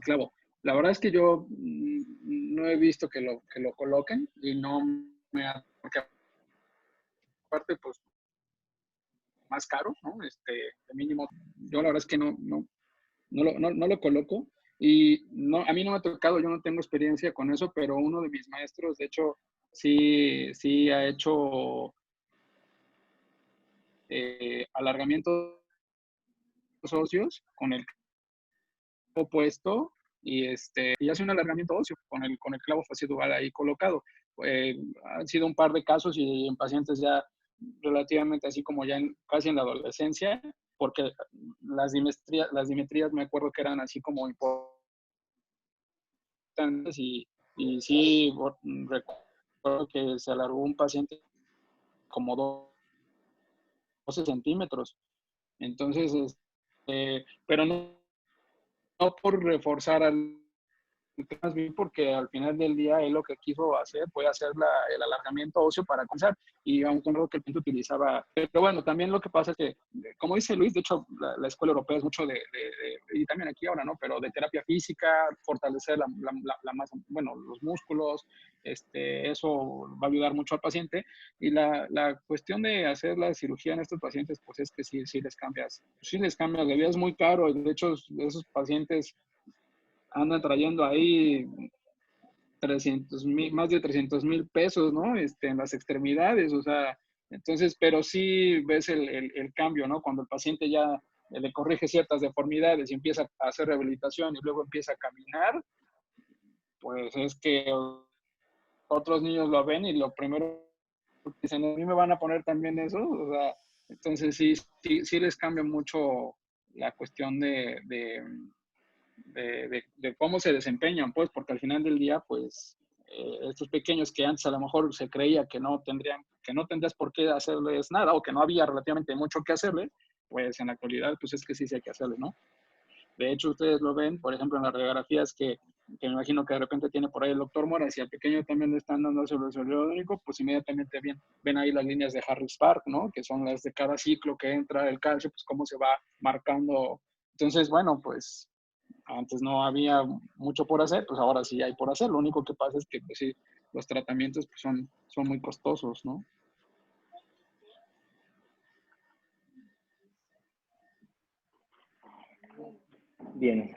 clavo. La verdad es que yo no he visto que lo coloquen y no me ha... Porque aparte, pues, más caro, ¿no? De mínimo. Yo la verdad es que no lo coloco. Y no, a mí no me ha tocado, yo no tengo experiencia con eso, pero uno de mis maestros, de hecho, sí ha hecho alargamientos óseos con el clavo puesto y hace un alargamiento óseo con el clavo facial ahí colocado. Han sido un par de casos y en pacientes ya relativamente así como ya casi en la adolescencia, porque las dimetrías me acuerdo que eran así como importantes y sí recuerdo que se alargó un paciente como 12 centímetros. Entonces, pero no por reforzar más bien porque al final del día él lo que quiso hacer fue hacer el alargamiento óseo para compensar, y aún con lo que el cliente utilizaba. Pero bueno, también lo que pasa es que, como dice Luis, de hecho la escuela europea es mucho y también aquí ahora, ¿no? Pero de terapia física, fortalecer la masa, bueno, los músculos, eso va a ayudar mucho al paciente. Y la cuestión de hacer la cirugía en estos pacientes, pues es que sí les cambias de vida, es muy caro. De hecho, esos pacientes andan trayendo ahí 300,000, más de 300,000 pesos, ¿no? En las extremidades, o sea, entonces, pero sí ves el cambio, ¿no? Cuando el paciente ya le corrige ciertas deformidades y empieza a hacer rehabilitación y luego empieza a caminar, pues es que otros niños lo ven y lo primero que dicen, ¿a mí me van a poner también eso? O sea, entonces sí les cambia mucho la cuestión de cómo se desempeñan, pues, porque al final del día, pues, estos pequeños que antes a lo mejor se creía que no tendrías por qué hacerles nada, o que no había relativamente mucho que hacerles, pues en la actualidad, pues es que sí hay que hacerles, ¿no? De hecho, ustedes lo ven, por ejemplo, en las radiografías que me imagino que de repente tiene por ahí el doctor Mora, si al pequeño también le están dando ácido hialurónico, pues inmediatamente ven ahí las líneas de Harris-Spark, ¿no? Que son las de cada ciclo que entra el calcio, pues cómo se va marcando. Entonces, bueno, pues antes no había mucho por hacer, pues ahora sí hay por hacer. Lo único que pasa es que, pues sí, los tratamientos pues, son muy costosos, ¿no? Bien.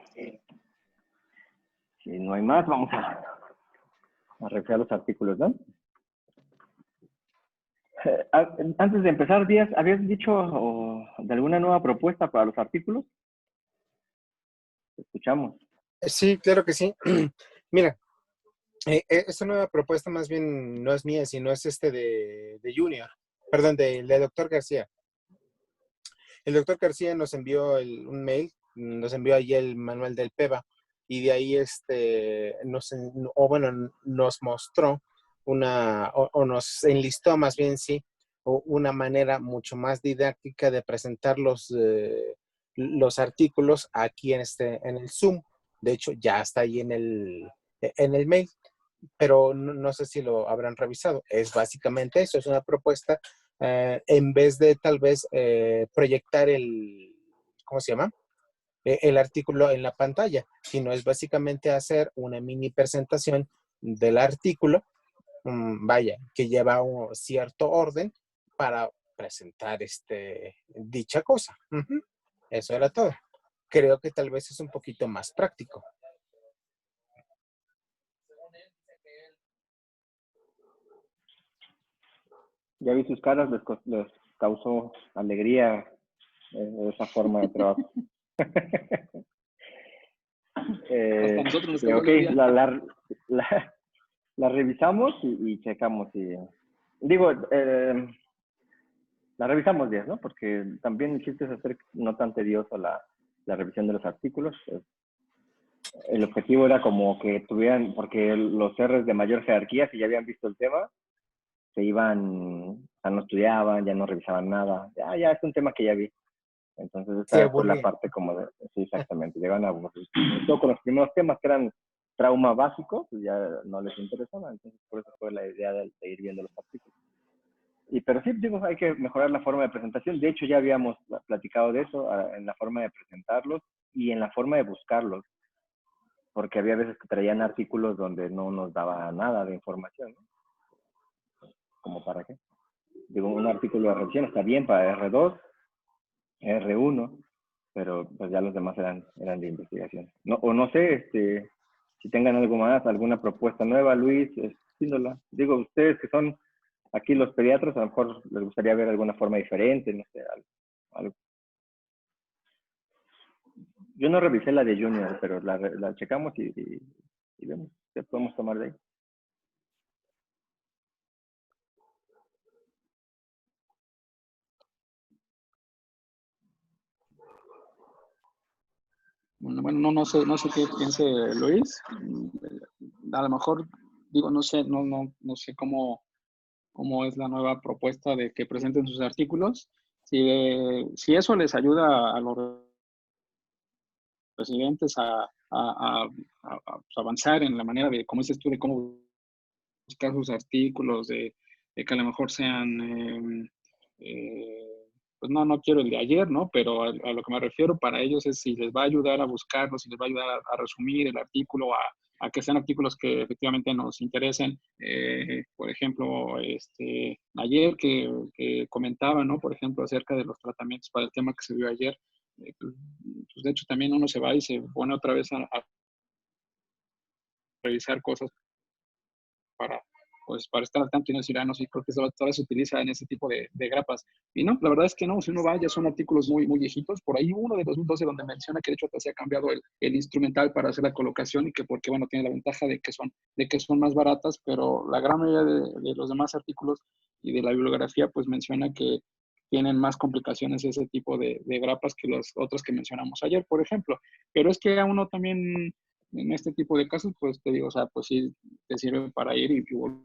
Si no hay más, vamos a revisar los artículos, ¿no? Antes de empezar, Díaz, ¿habías dicho de alguna nueva propuesta para los artículos? Te escuchamos. Sí, claro que sí. Mira, esta nueva propuesta más bien no es mía, sino es de Junior, perdón, del doctor García. El doctor García nos envió un mail, nos envió allí el manual del PEVA, y de ahí nos mostró o nos enlistó más bien, sí, una manera mucho más didáctica de presentar los artículos aquí en el Zoom. De hecho, ya está ahí en el mail, pero no sé si lo habrán revisado. Es básicamente eso, es una propuesta, en vez de tal vez proyectar ¿cómo se llama? El artículo en la pantalla, sino es básicamente hacer una mini presentación del artículo, vaya, que lleva un cierto orden para presentar dicha cosa. Eso era todo. Creo que tal vez es un poquito más práctico. Ya vi sus caras, les causó alegría esa forma de trabajo. Hasta nosotros nos ok, la revisamos y checamos. Digo, la revisamos 10, ¿no? Porque también el chiste es hacer no tan tedioso la revisión de los artículos. El objetivo era como que tuvieran, porque los R's de mayor jerarquía, si ya habían visto el tema, se iban, o sea, no estudiaban, ya no revisaban nada. Ya es un tema que ya vi. Entonces esta fue la parte como de, sí, exactamente, llegan a aburrir. Todo con los primeros temas que eran trauma básico, pues ya no les interesaba, entonces por eso fue la idea de ir viendo los artículos. Pero sí, digo, hay que mejorar la forma de presentación. De hecho, ya habíamos platicado de eso, en la forma de presentarlos y en la forma de buscarlos, porque había veces que traían artículos donde no nos daba nada de información, ¿no? ¿Como para qué? Digo, un artículo de revisión está bien para R2, R1, pero pues ya los demás eran de investigación. No, o no sé, si tengan algo más, alguna propuesta nueva, Luis, Espíndola. Digo, ustedes que son aquí los pediatras, a lo mejor les gustaría ver alguna forma diferente, no sé, algo. Yo no revisé la de Junior, pero la checamos y vemos qué podemos tomar de ahí. Bueno, no sé qué piense Luis. A lo mejor, digo, no sé cómo cómo es la nueva propuesta de que presenten sus artículos. Si eso les ayuda a los residentes pues, avanzar en la manera de, como dices tú, de cómo buscar sus artículos, de que a lo mejor sean, pues no quiero el de ayer, ¿no? Pero a lo que me refiero para ellos es si les va a ayudar a buscarlo, si les va a ayudar a resumir el artículo, a que sean artículos que efectivamente nos interesen. Por ejemplo, ayer que comentaba, ¿no? Por ejemplo, acerca de los tratamientos para el tema que se vio ayer. Pues de hecho también uno se va y se pone otra vez a revisar cosas para estar al tanto y no decir, no, sí, creo que eso todavía se utiliza en ese tipo de grapas. Y no, la verdad es que no, si uno va, ya son artículos muy, muy viejitos. Por ahí uno de 2012 donde menciona que de hecho se ha cambiado el instrumental para hacer la colocación y que porque, bueno, tiene la ventaja de que son más baratas, pero la gran mayoría de los demás artículos y de la bibliografía, pues menciona que tienen más complicaciones ese tipo de grapas que los otros que mencionamos ayer, por ejemplo. Pero es que a uno también, en este tipo de casos, pues te digo, o sea, pues sí, te sirve para ir y volver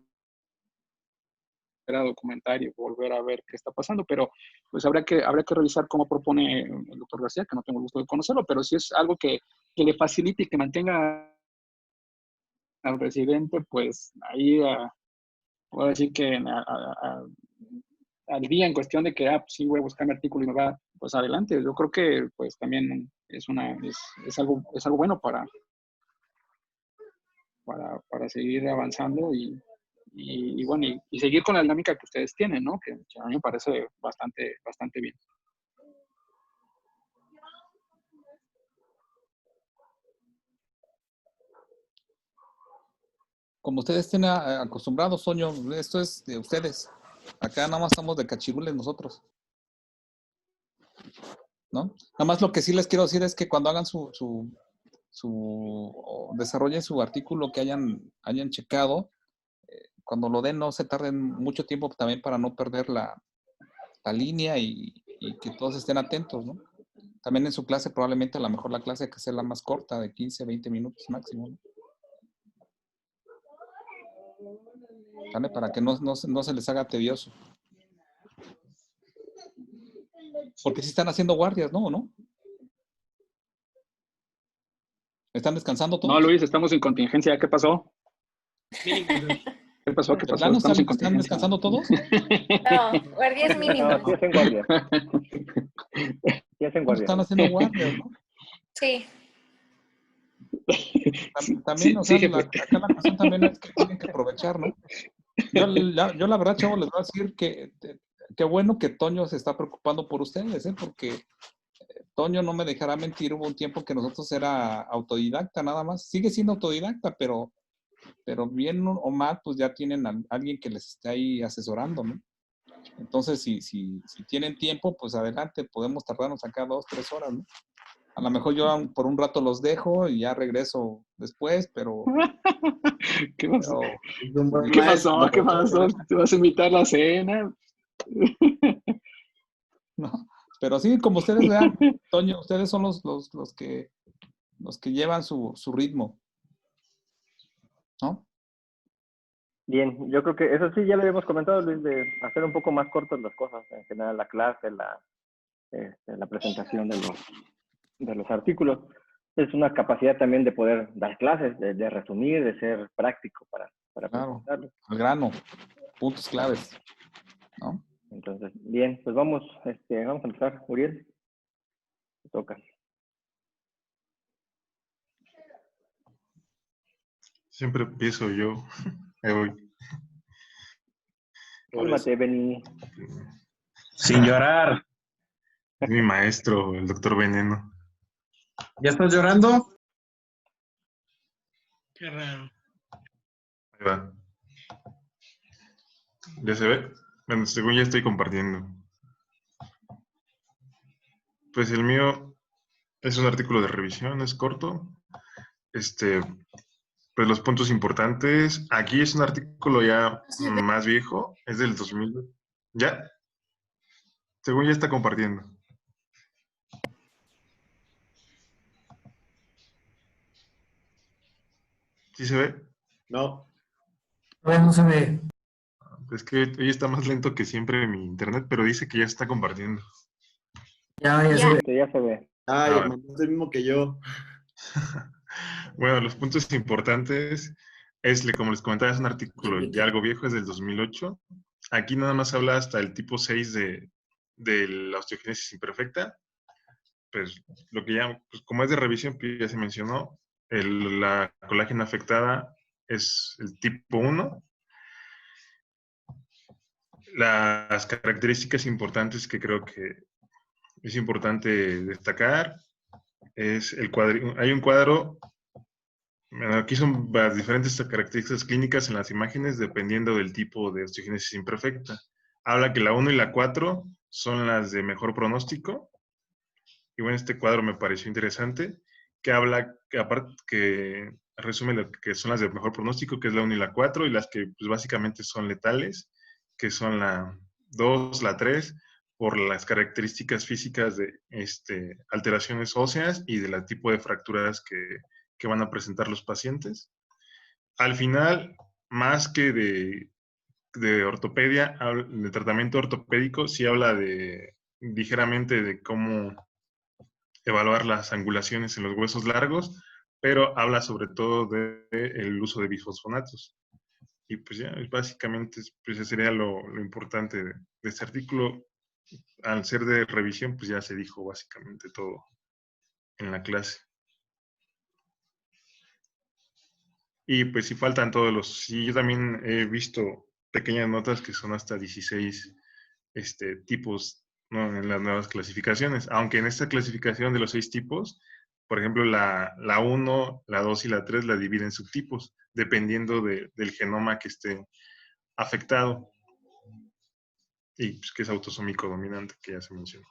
a documentar y volver a ver qué está pasando, pero pues habría que revisar cómo propone el doctor García, que no tengo el gusto de conocerlo, pero si es algo que le facilite y que mantenga al residente, pues ahí puedo decir que al día en cuestión de que, pues sí, voy a buscar mi artículo y me va, pues adelante. Yo creo que pues también es algo bueno para seguir avanzando y bueno, y seguir con la dinámica que ustedes tienen, ¿no? Que a mí me parece bastante bien. Como ustedes estén acostumbrados, Toño, esto es de ustedes. Acá nada más estamos de cachirules nosotros, ¿no? Nada más lo que sí les quiero decir es que cuando hagan o desarrollen su artículo que hayan checado, cuando lo den no se tarden mucho tiempo también para no perder la línea y que todos estén atentos, ¿no? También en su clase probablemente a lo mejor la clase hay que hacerla más corta, de 15, 20 minutos máximo, ¿no? ¿Vale? Para que no se les haga tedioso. Porque si están haciendo guardias, ¿no? ¿O no? ¿Están descansando todos? No, Luis, estamos en contingencia. ¿Qué pasó? ¿Qué pasó? ¿De plano están descansando todos? No, guardias mínimas. No, sí hacen guardia. Sí hacen guardia. Están haciendo guardias, ¿no? Sí. También, o sea, acá la cuestión también es que tienen que aprovechar, ¿no? Yo la verdad, chavos, les voy a decir que qué bueno que Toño se está preocupando por ustedes, porque Toño no me dejará mentir, hubo un tiempo que nosotros era autodidacta nada más. Sigue siendo autodidacta, pero bien o mal, pues ya tienen a alguien que les esté ahí asesorando, ¿no? Entonces, si tienen tiempo, pues adelante, podemos tardarnos acá 2, 3 horas, ¿no? A lo mejor yo por un rato los dejo y ya regreso después, pero... ¿Qué pasó? Pero, ¿Qué pasó? ¿Qué pasó? ¿Te vas a invitar a la cena? ¿no? Pero sí, como ustedes vean, Toño, ustedes son los que llevan su ritmo, ¿no? Bien, yo creo que eso sí ya lo habíamos comentado, Luis, de hacer un poco más cortas las cosas, en general la clase, la presentación de los artículos. Es una capacidad también de poder dar clases, de resumir, de ser práctico para Claro, presentarlo. al grano, puntos claves, ¿no? Entonces, bien, pues vamos a empezar. Uriel, te toca. Siempre empiezo yo. Ahí voy. Cálmate, Benny. Sin llorar. Es mi maestro, el doctor Veneno. ¿Ya estás llorando? Qué raro. Ahí va. ¿Ya se ve? Bueno, según ya estoy compartiendo. Pues el mío es un artículo de revisión, es corto. Pues los puntos importantes. Aquí es un artículo ya más viejo, es del 2000. ¿Ya? Según ya está compartiendo. ¿Sí se ve? No. No se ve. Ok. Es que hoy está más lento que siempre mi internet, pero dice que ya está compartiendo. Ya se ve. Ya se ve. Ay, Ahora. mandaste el mismo que yo. Bueno, los puntos importantes es, como les comentaba, es un artículo ya algo viejo, es del 2008. Aquí nada más habla hasta el tipo 6 de la osteogénesis imperfecta. Pues lo que ya, pues como es de revisión, pues ya se mencionó, la colágena afectada es el tipo 1. Las características importantes que creo que es importante destacar es hay un cuadro. Aquí son las diferentes características clínicas en las imágenes dependiendo del tipo de osteogénesis imperfecta. Habla que la 1 y la 4 son las de mejor pronóstico. Y bueno, este cuadro me pareció interesante, que habla, que aparte que resume lo que son las de mejor pronóstico, que es la 1 y la 4, y las que pues, básicamente son letales, que son la 2, la 3, por las características físicas de alteraciones óseas y del tipo de fracturas que van a presentar los pacientes. Al final, más que de ortopedia, de tratamiento ortopédico, sí habla ligeramente de cómo evaluar las angulaciones en los huesos largos, pero habla sobre todo del uso de bifosfonatos. Y pues ya, básicamente, pues eso sería lo importante de este artículo. Al ser de revisión, pues ya se dijo básicamente todo en la clase. Y pues si faltan todos sí, yo también he visto pequeñas notas que son hasta 16 tipos, ¿no? En las nuevas clasificaciones, aunque en esta clasificación de los 6 tipos, por ejemplo, la 1, la 2 y la 3 la dividen en subtipos, dependiendo del genoma que esté afectado, y pues, que es autosómico dominante, que ya se mencionó.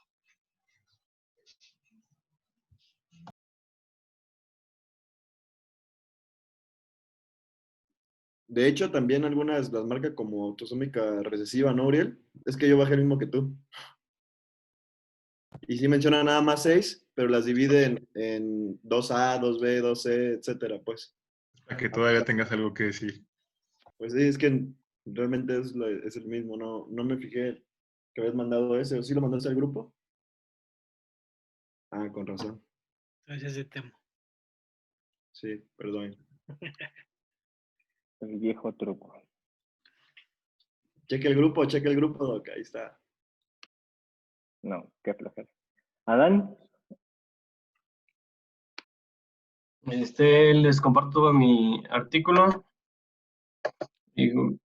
De hecho, también algunas las marca como autosómica recesiva, ¿no, Uriel? Es que yo bajé el mismo que tú. Y sí menciona nada más 6, pero las divide en 2A, 2B, 2C, etcétera, pues. Para que todavía tengas algo que decir. Pues sí, es que realmente es el mismo, no me fijé que habías mandado ese, ¿o sí lo mandaste al grupo? Ah, con razón. Entonces ese tema. Sí, perdón. El viejo truco. Cheque el grupo, Doc, ahí está. No, qué flojera. ¿Adán? Les comparto mi artículo. Y, ahí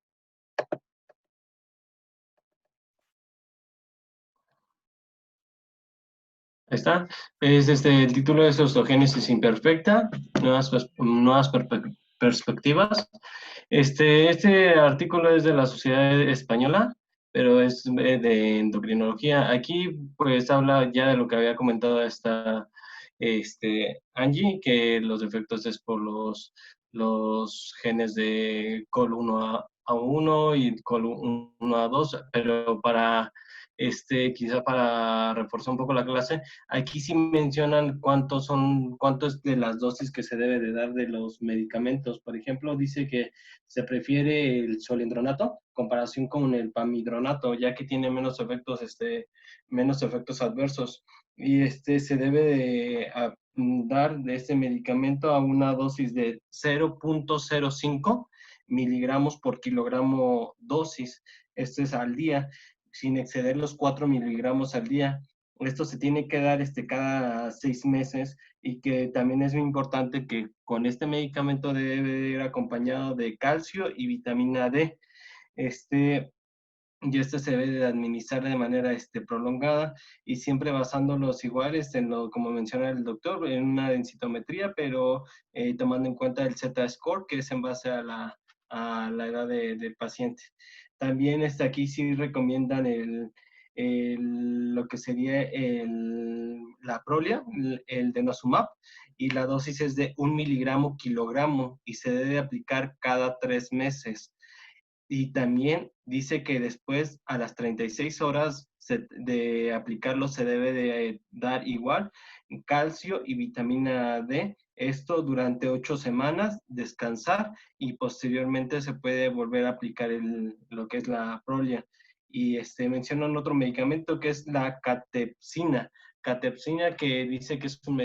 está. El título es Osteogénesis imperfecta, nuevas perspectivas. Este artículo es de la Sociedad Española, pero es de endocrinología. Aquí, pues, habla ya de lo que había comentado Angie, que los defectos es por los genes de COL1A1 y COL1A2, pero quizá para reforzar un poco la clase, aquí sí mencionan cuánto es de las dosis que se debe de dar de los medicamentos. Por ejemplo, dice que se prefiere el solindronato en comparación con el pamidronato, ya que tiene menos efectos adversos. Y se debe de dar de este medicamento a una dosis de 0.05 miligramos por kilogramo dosis. Esto es al día, sin exceder los 4 miligramos al día. Esto se tiene que dar cada 6 meses, y que también es muy importante que con este medicamento debe ir acompañado de calcio y vitamina D. Y se debe de administrar de manera prolongada, y siempre basándolos iguales como menciona el doctor, en una densitometría, pero tomando en cuenta el Z-score, que es en base a la edad del paciente. También aquí sí recomiendan lo que sería la Prolia, el denosumab, y la dosis es de 1 miligramo kilogramo, y se debe aplicar cada 3 meses. Y también dice que después, a las 36 horas, de aplicarlo se debe de dar igual calcio y vitamina D. Esto durante 8 semanas, descansar y posteriormente se puede volver a aplicar lo que es la Prolia. Y mencionan otro medicamento que es la catepsina. Catepsina, que dice que es un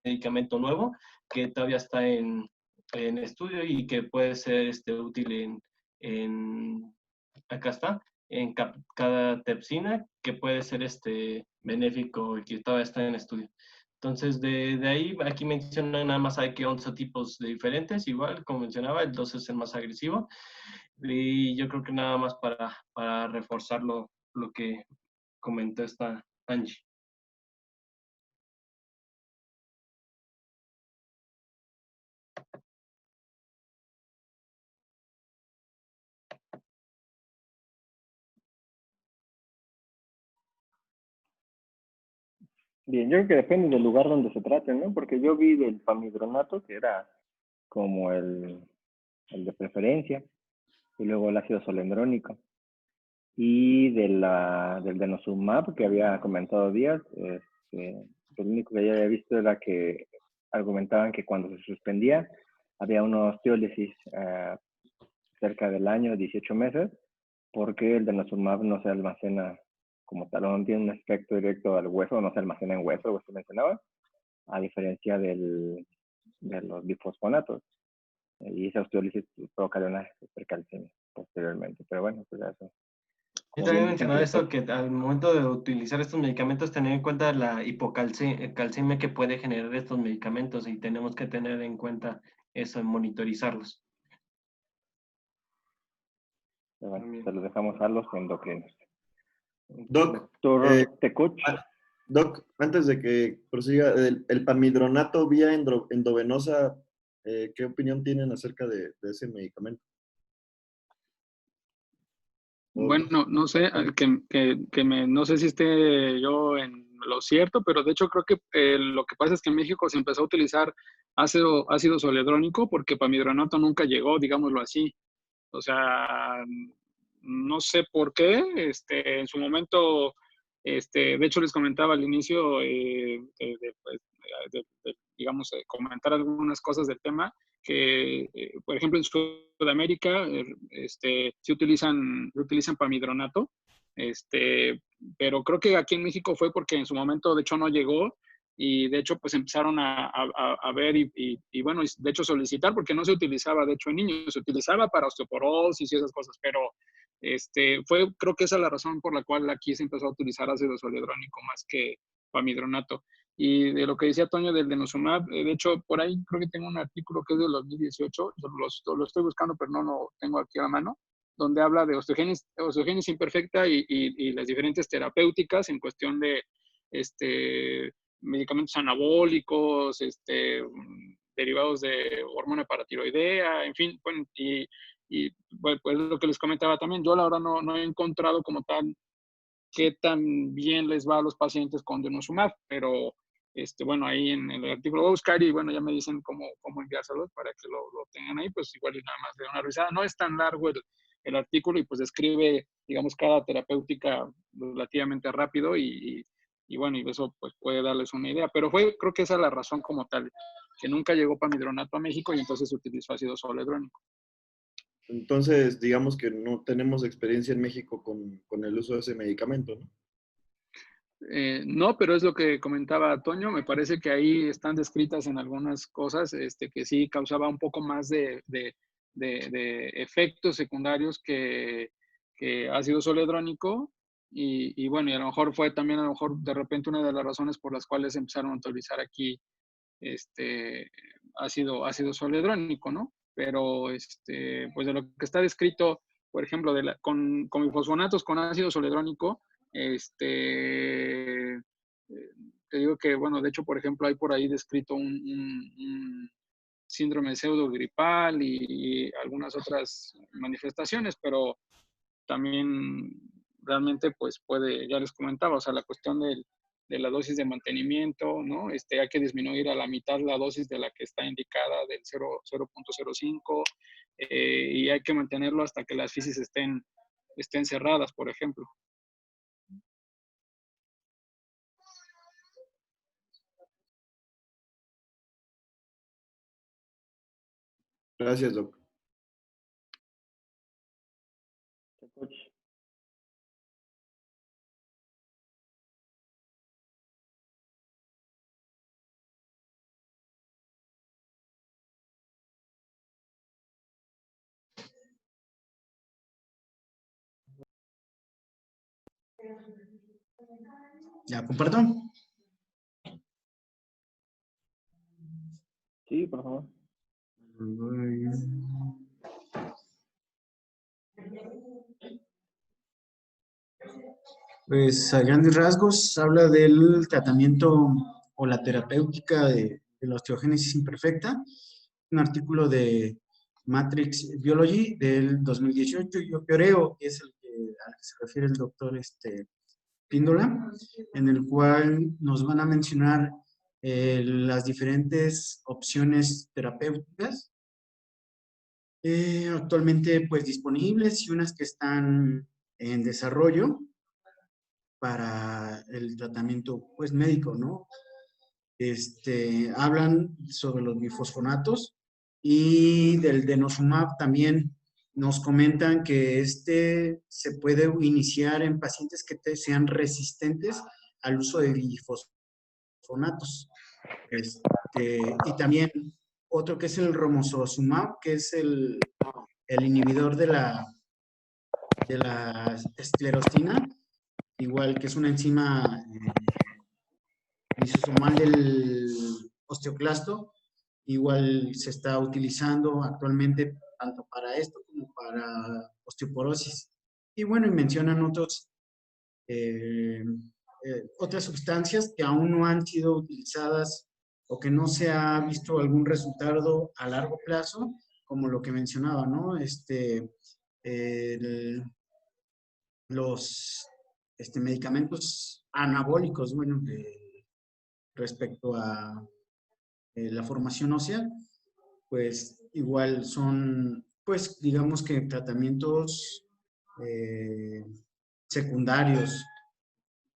medicamento nuevo que todavía está en estudio y que puede ser útil acá está, en cada tepsina, que puede ser benéfico y que todavía está en estudio. Entonces, de ahí, aquí mencionan nada más hay que 11 tipos de diferentes, igual, como mencionaba, el 2 es el más agresivo. Y yo creo que nada más para reforzar lo que comentó esta Angie. Bien, yo creo que depende del lugar donde se trate, ¿no? Porque yo vi del pamidronato, que era como el de preferencia, y luego el ácido solendrónico. Y del denosumab que había comentado Díaz, lo único que ya había visto era que argumentaban que cuando se suspendía había una osteólisis cerca del año, 18 meses, porque el denosumab no se almacena como tal, no tiene un efecto directo al hueso, no se almacena en hueso, como usted mencionaba, a diferencia de los bifosfonatos. Y esa osteólisis provocaría una hipercalcemia posteriormente. Pero bueno, pues eso. Yo Como también bien dicen mencionaba que eso, que al momento de utilizar estos medicamentos, tener en cuenta la hipocalcemia que puede generar estos medicamentos y tenemos que tener en cuenta eso, en monitorizarlos. bueno, se los dejamos a los endocrinos. Doc, Doctor Tecuch. Doc, antes de que prosiga, el pamidronato vía endovenosa, ¿qué opinión tienen acerca de ese medicamento? Bueno, no sé, no sé si esté yo en lo cierto, pero de hecho creo que lo que pasa es que en México se empezó a utilizar ácido soledrónico porque pamidronato nunca llegó, digámoslo así. O sea, no sé por qué, en su momento, de hecho les comentaba al inicio, pues, digamos, comentar algunas cosas del tema, que, por ejemplo, en Sudamérica, se utilizan pamidronato, pero creo que aquí en México fue porque en su momento, de hecho, no llegó, y de hecho, pues empezaron a ver y bueno, de hecho solicitar, porque no se utilizaba, de hecho, en niños, se utilizaba para osteoporosis y esas cosas, pero creo que esa es la razón por la cual aquí se empezó a utilizar ácido soledrónico más que pamidronato. Y de lo que decía Toño del denosumab, de hecho, por ahí creo que tengo un artículo que es del 2018, lo estoy buscando, pero no lo tengo aquí a la mano, donde habla de osteogénesis imperfecta y las diferentes terapéuticas en cuestión de medicamentos anabólicos, derivados de hormona paratiroidea, en fin, bueno, pues lo que les comentaba también, yo la verdad no he encontrado como tal qué tan bien les va a los pacientes con denosumab, pero bueno, ahí en el artículo voy a buscar y bueno, ya me dicen cómo enviárselos para que lo tengan ahí, pues igual y nada más de una revisada. No es tan largo el artículo y pues describe, digamos, cada terapéutica relativamente rápido y bueno, y eso pues puede darles una idea, pero creo que esa es la razón como tal, que nunca llegó pamidronato a México y entonces se utilizó ácido soledrónico. Entonces, digamos que no tenemos experiencia en México con el uso de ese medicamento, ¿no? No, pero es lo que comentaba Toño, me parece que ahí están descritas en algunas cosas que sí causaba un poco más de efectos secundarios que ácido soledrónico y bueno, y a lo mejor fue también a lo mejor de repente una de las razones por las cuales empezaron a utilizar aquí ácido soledrónico, ¿no? Pero pues de lo que está descrito, por ejemplo, con bifosfonatos con ácido soledrónico, te digo que, bueno, de hecho, por ejemplo, hay por ahí descrito un síndrome pseudogripal y algunas otras manifestaciones, pero también realmente pues puede, ya les comentaba, o sea, la cuestión de la dosis de mantenimiento, ¿no? Hay que disminuir a la mitad la dosis de la que está indicada del 0.05 y hay que mantenerlo hasta que las fisis estén cerradas, por ejemplo. Gracias, Doc. ¿Ya comparto? Sí, por favor. Pues a grandes rasgos habla del tratamiento o la terapéutica de la osteogénesis imperfecta, un artículo de Matrix Biology del 2018, yo creo que es al que se refiere el doctor Píndola, en el cual nos van a mencionar las diferentes opciones terapéuticas actualmente pues disponibles y unas que están en desarrollo para el tratamiento pues médico, ¿no? Hablan sobre los bifosfonatos y del denosumab también nos comentan que se puede iniciar en pacientes que sean resistentes al uso de bifosfonatos. Y también otro que es el romosozumab, que es el inhibidor de la esclerostina, igual que es una enzima lisosomal del osteoclasto, igual se está utilizando actualmente tanto para esto como para osteoporosis. Y bueno, y mencionan otras sustancias que aún no han sido utilizadas o que no se ha visto algún resultado a largo plazo, como lo que mencionaba, ¿no? Los medicamentos anabólicos, bueno, respecto a la formación ósea, pues igual son, pues digamos que tratamientos secundarios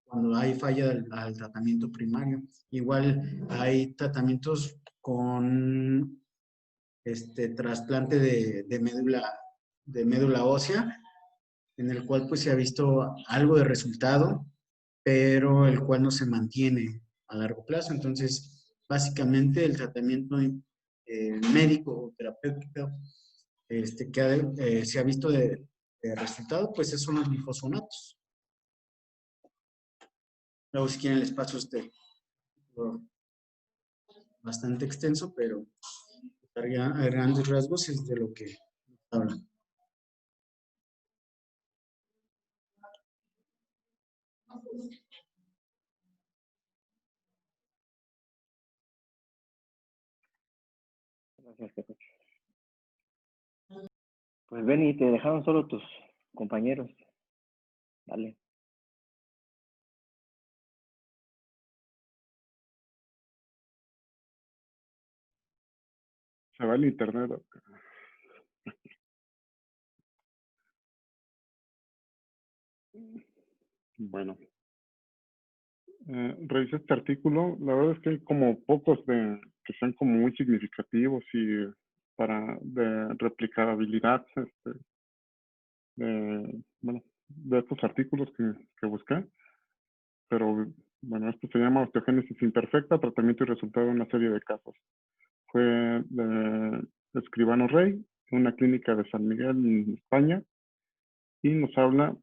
cuando hay falla al tratamiento primario. Igual hay tratamientos con trasplante de médula ósea, en el cual pues se ha visto algo de resultado, pero el cual no se mantiene a largo plazo. Entonces, básicamente el tratamiento médico o terapéutico que se ha visto de resultado, pues son los bifosfonatos. Luego, si quieren, les paso bastante extenso, pero a grandes rasgos es de lo que hablan. Gracias, Pepe. Pues Benny, te dejaron solo tus compañeros. Dale. Se va el internet. Bueno, revisé este artículo. La verdad es que hay como pocos que sean como muy significativos y de replicabilidad de estos artículos que busqué. Pero bueno, esto se llama osteogénesis imperfecta, tratamiento y resultado de una serie de casos. Fue de Escribano Rey, una clínica de San Miguel en España, y nos habla,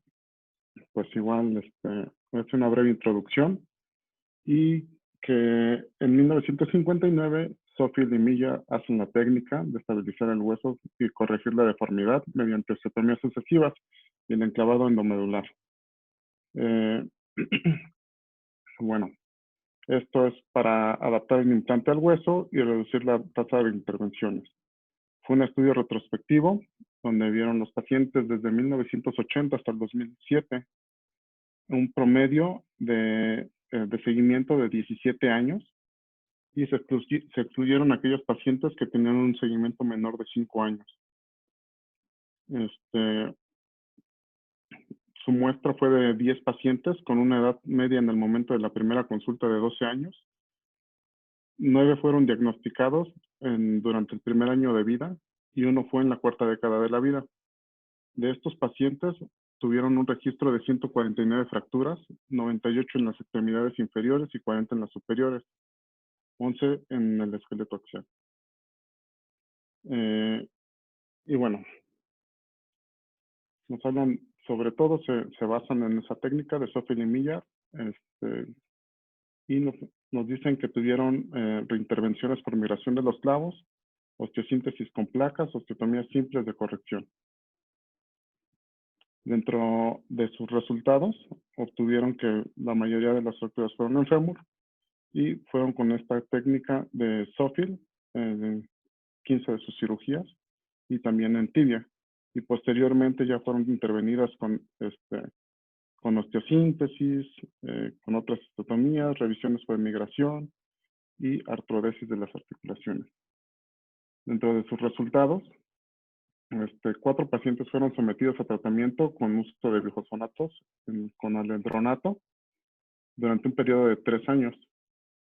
pues igual, es una breve introducción, y que en 1959 Sophie Limilla hace una técnica de estabilizar el hueso y corregir la deformidad mediante osteotomías sucesivas y el enclavado endomedular. Bueno, esto es para adaptar el implante al hueso y reducir la tasa de intervenciones. Fue un estudio retrospectivo donde vieron los pacientes desde 1980 hasta el 2007, un promedio de seguimiento de 17 años, y se excluyeron aquellos pacientes que tenían un seguimiento menor de 5 años. Su muestra fue de 10 pacientes con una edad media en el momento de la primera consulta de 12 años. 9 fueron diagnosticados durante el primer año de vida y uno fue en la cuarta década de la vida. De estos pacientes, tuvieron un registro de 149 fracturas, 98 en las extremidades inferiores y 40 en las superiores, 11 en el esqueleto axial. Y bueno, nos hablan, sobre todo se basan en esa técnica de Sofiel y Millar, y nos dicen que tuvieron reintervenciones por migración de los clavos, osteosíntesis con placas, osteotomías simples de corrección. Dentro de sus resultados, obtuvieron que la mayoría de las fracturas fueron en fémur y fueron con esta técnica de Sofiel, 15 de sus cirugías, y también en tibia. Y posteriormente ya fueron intervenidas con osteosíntesis, con otras osteotomías, revisiones por migración y artrodesis de las articulaciones. Dentro de sus resultados, 4 pacientes fueron sometidos a tratamiento con uso de glifosfonatos con alendronato durante un periodo de 3 años.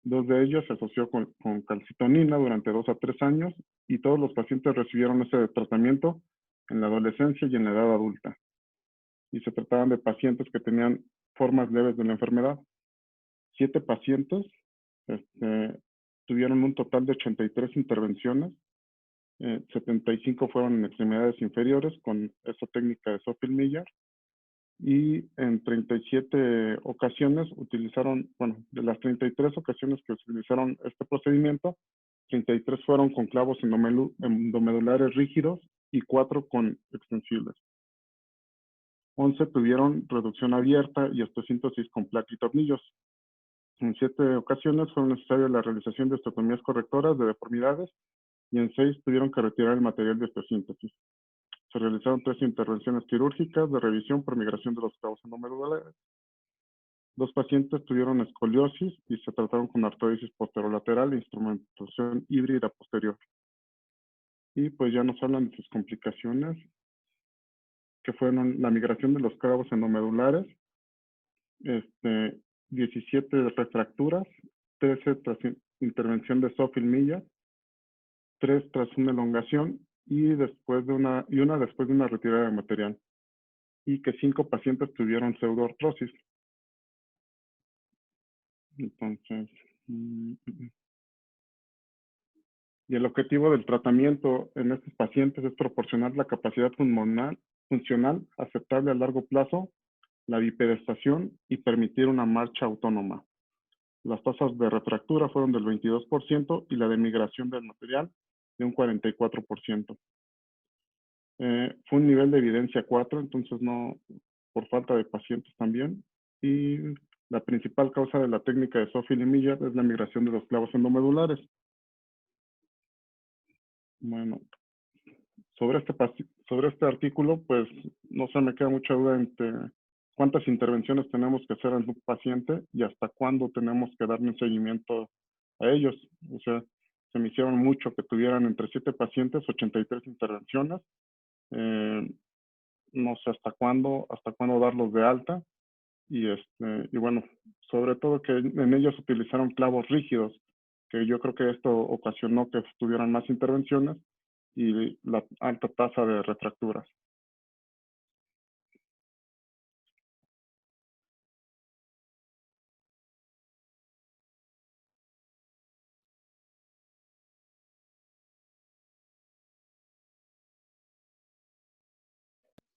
2 de ellos se asoció con calcitonina durante 2 a 3 años y todos los pacientes recibieron ese tratamiento en la adolescencia y en la edad adulta. Y se trataban de pacientes que tenían formas leves de la enfermedad. 7 pacientes tuvieron un total de 83 intervenciones. 75 fueron en extremidades inferiores con esa técnica de Sofiel Millar. Y en 37 ocasiones utilizaron, bueno, de las 33 ocasiones que utilizaron este procedimiento, 33 fueron con clavos endomedulares rígidos y 4 con extensibles. 11 tuvieron reducción abierta y osteosíntesis con placa y tornillos. En 7 ocasiones fue necesaria la realización de osteotomías correctoras de deformidades y en 6 tuvieron que retirar el material de osteosíntesis. Se realizaron 3 intervenciones quirúrgicas de revisión por migración de los clavos endomedulares. 2 pacientes tuvieron escoliosis y se trataron con artrodesis posterolateral e instrumentación híbrida posterior. Y pues ya nos hablan de sus complicaciones, que fueron la migración de los clavos endomedulares, 17 refracturas, 13 tras intervención de Sofiel Millar, 3 tras una elongación y una después de una retirada de material, y que 5 pacientes tuvieron pseudoartrosis. Entonces, y el objetivo del tratamiento en estos pacientes es proporcionar la capacidad funcional aceptable a largo plazo, la bipedestación y permitir una marcha autónoma. Las tasas de refractura fueron del 22% y la de migración del material de un 44%. Fue un nivel de evidencia 4, entonces no, por falta de pacientes también. Y la principal causa de la técnica de Sofiel y Millar es la migración de los clavos endomedulares. Bueno, sobre este artículo, pues no sé, me queda mucha duda entre cuántas intervenciones tenemos que hacer en un paciente y hasta cuándo tenemos que darle un seguimiento a ellos. O sea, se me hicieron mucho que tuvieran entre 7 pacientes, 83 intervenciones. No sé hasta cuándo darlos de alta. Y bueno, sobre todo que en ellos utilizaron clavos rígidos, que yo creo que esto ocasionó que tuvieran más intervenciones y la alta tasa de refracturas.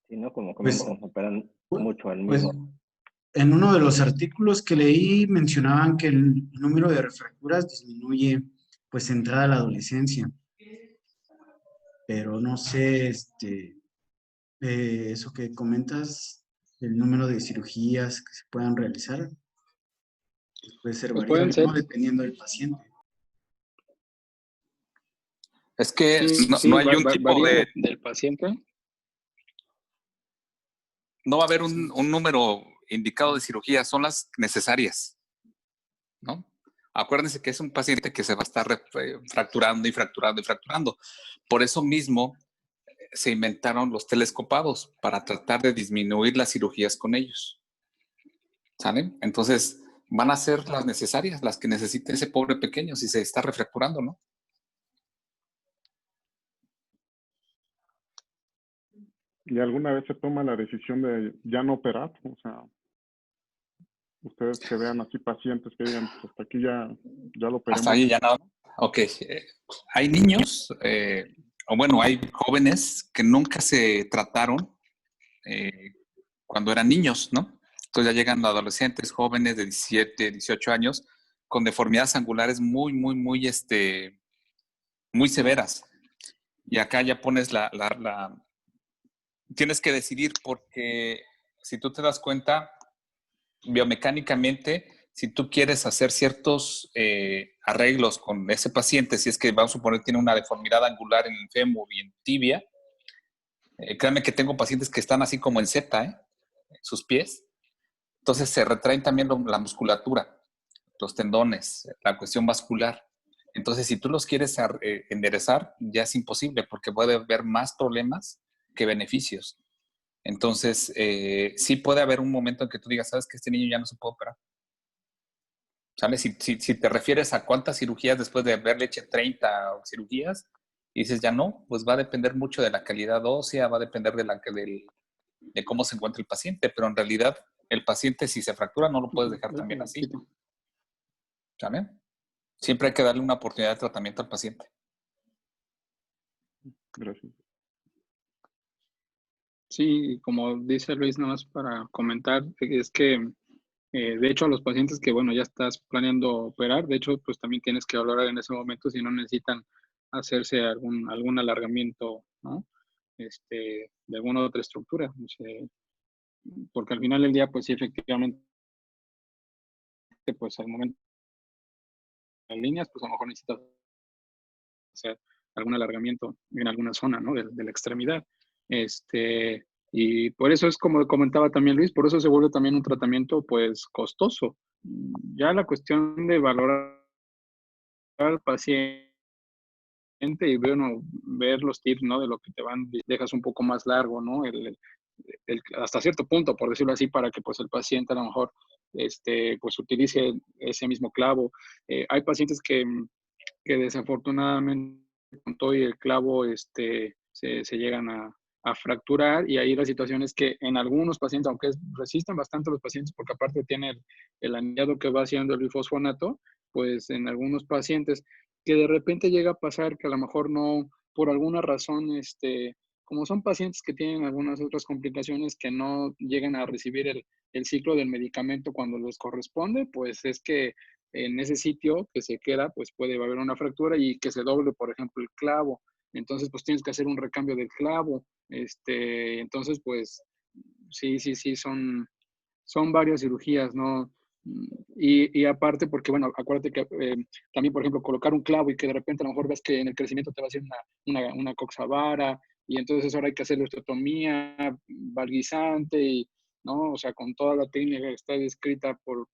Sí, ¿no? Como Pues, comentan, operan pues, mucho al pues, mismo. en uno de los artículos que leí mencionaban que el número de refracturas disminuye pues entrada a la adolescencia. Pero no sé, eso que comentas, el número de cirugías que se puedan realizar, pues puede ser Pues variable, pueden ser. ¿no? Dependiendo del paciente. Es que Sí, no hay un tipo varía de... del paciente. No va a haber un número indicado de cirugía, son las necesarias, ¿no? Acuérdense que es un paciente que se va a estar fracturando y fracturando y fracturando. Por eso mismo se inventaron los telescopados para tratar de disminuir las cirugías con ellos. ¿Saben? Entonces van a ser las necesarias, las que necesite ese pobre pequeño si se está refracturando, ¿no? ¿Y alguna vez se toma la decisión de ya no operar? O sea, ustedes que vean así pacientes que digan, pues hasta aquí ya lo operamos. Hasta ahí ya no. Ok. Hay niños, o bueno, hay jóvenes que nunca se trataron cuando eran niños, ¿no? Entonces ya llegan adolescentes, jóvenes de 17, 18 años, con deformidades angulares muy, muy, muy, muy severas. Y acá ya pones tienes que decidir porque si tú te das cuenta, biomecánicamente, si tú quieres hacer ciertos arreglos con ese paciente, si es que vamos a suponer tiene una deformidad angular en el fémur y en tibia, créanme que tengo pacientes que están así como en Z, sus pies. Entonces se retraen también la musculatura, los tendones, la cuestión vascular. Entonces, si tú los quieres enderezar, ya es imposible porque puede haber más problemas que beneficios. Entonces, sí puede haber un momento en que tú digas, sabes que este niño ya no se puede operar. ¿Sabes? Si te refieres a cuántas cirugías después de haberle hecho 30 cirugías, y dices ya no, pues va a depender mucho de la calidad ósea, va a depender de cómo se encuentra el paciente, pero en realidad el paciente si se fractura no lo puedes dejar también así. ¿Saben? Siempre hay que darle una oportunidad de tratamiento al paciente. Gracias. Sí, como dice Luis, nada más para comentar, es que de hecho a los pacientes que, bueno, ya estás planeando operar, de hecho, pues también tienes que valorar en ese momento si no necesitan hacerse algún alargamiento, ¿no? De alguna otra estructura, no sé, porque al final del día, pues sí, efectivamente, pues al momento de las líneas, pues a lo mejor necesitas hacer algún alargamiento en alguna zona, ¿no? De la extremidad. Y por eso es como comentaba también Luis, por eso se vuelve también un tratamiento pues costoso. Ya la cuestión de valorar al paciente y bueno, ver los tips, ¿no? De lo que te van, dejas un poco más largo, ¿no? Hasta cierto punto, por decirlo así, para que pues el paciente a lo mejor pues utilice ese mismo clavo. Hay pacientes que desafortunadamente con todo y el clavo se llegan a fracturar y ahí la situación es que en algunos pacientes, aunque resisten bastante los pacientes porque aparte tiene el anillado que va haciendo el bifosfonato, pues en algunos pacientes que de repente llega a pasar que a lo mejor no, por alguna razón, como son pacientes que tienen algunas otras complicaciones que no llegan a recibir el ciclo del medicamento cuando les corresponde, pues es que en ese sitio que se queda, pues puede haber una fractura y que se doble, por ejemplo, el clavo. Entonces, pues tienes que hacer un recambio del clavo. Entonces, pues sí, son varias cirugías, ¿no? Y aparte, porque bueno, acuérdate que también, por ejemplo, colocar un clavo y que de repente a lo mejor ves que en el crecimiento te va a hacer una coxavara y entonces ahora hay que hacer la osteotomía valguizante y, ¿no? O sea, con toda la técnica que está descrita por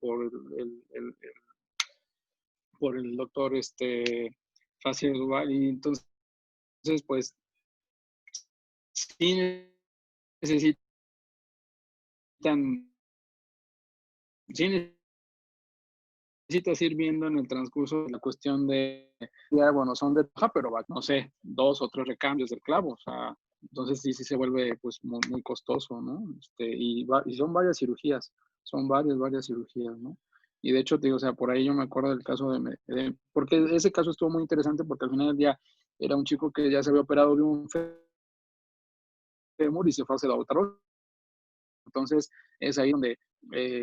el doctor Facial Duval y entonces pues sí necesitan sí necesitas ir viendo en el transcurso la cuestión de ya, bueno, son de pero no sé, 2 o 3 recambios del clavo, o sea, entonces sí se vuelve pues muy, muy costoso, ¿no? Y son varias cirugías, son varias cirugías, ¿no? Y de hecho, te digo, o sea, por ahí yo me acuerdo del caso porque ese caso estuvo muy interesante porque al final del día era un chico que ya se había operado de un fémur y se fue a hacer la otra. Entonces, es ahí donde,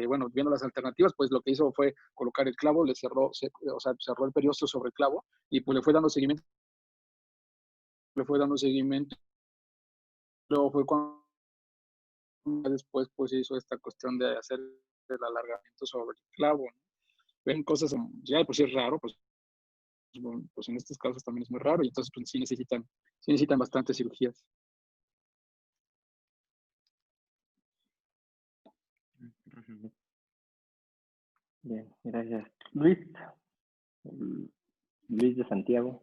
bueno, viendo las alternativas, pues lo que hizo fue colocar el clavo, cerró el periósteo sobre el clavo y pues le fue dando seguimiento. Luego fue cuando después pues hizo esta cuestión de hacer el alargamiento sobre el clavo, ¿no? Ven cosas, ya pues sí es raro, pues en estos casos también es muy raro y entonces pues sí necesitan bastantes cirugías. Bien, gracias. Luis de Santiago.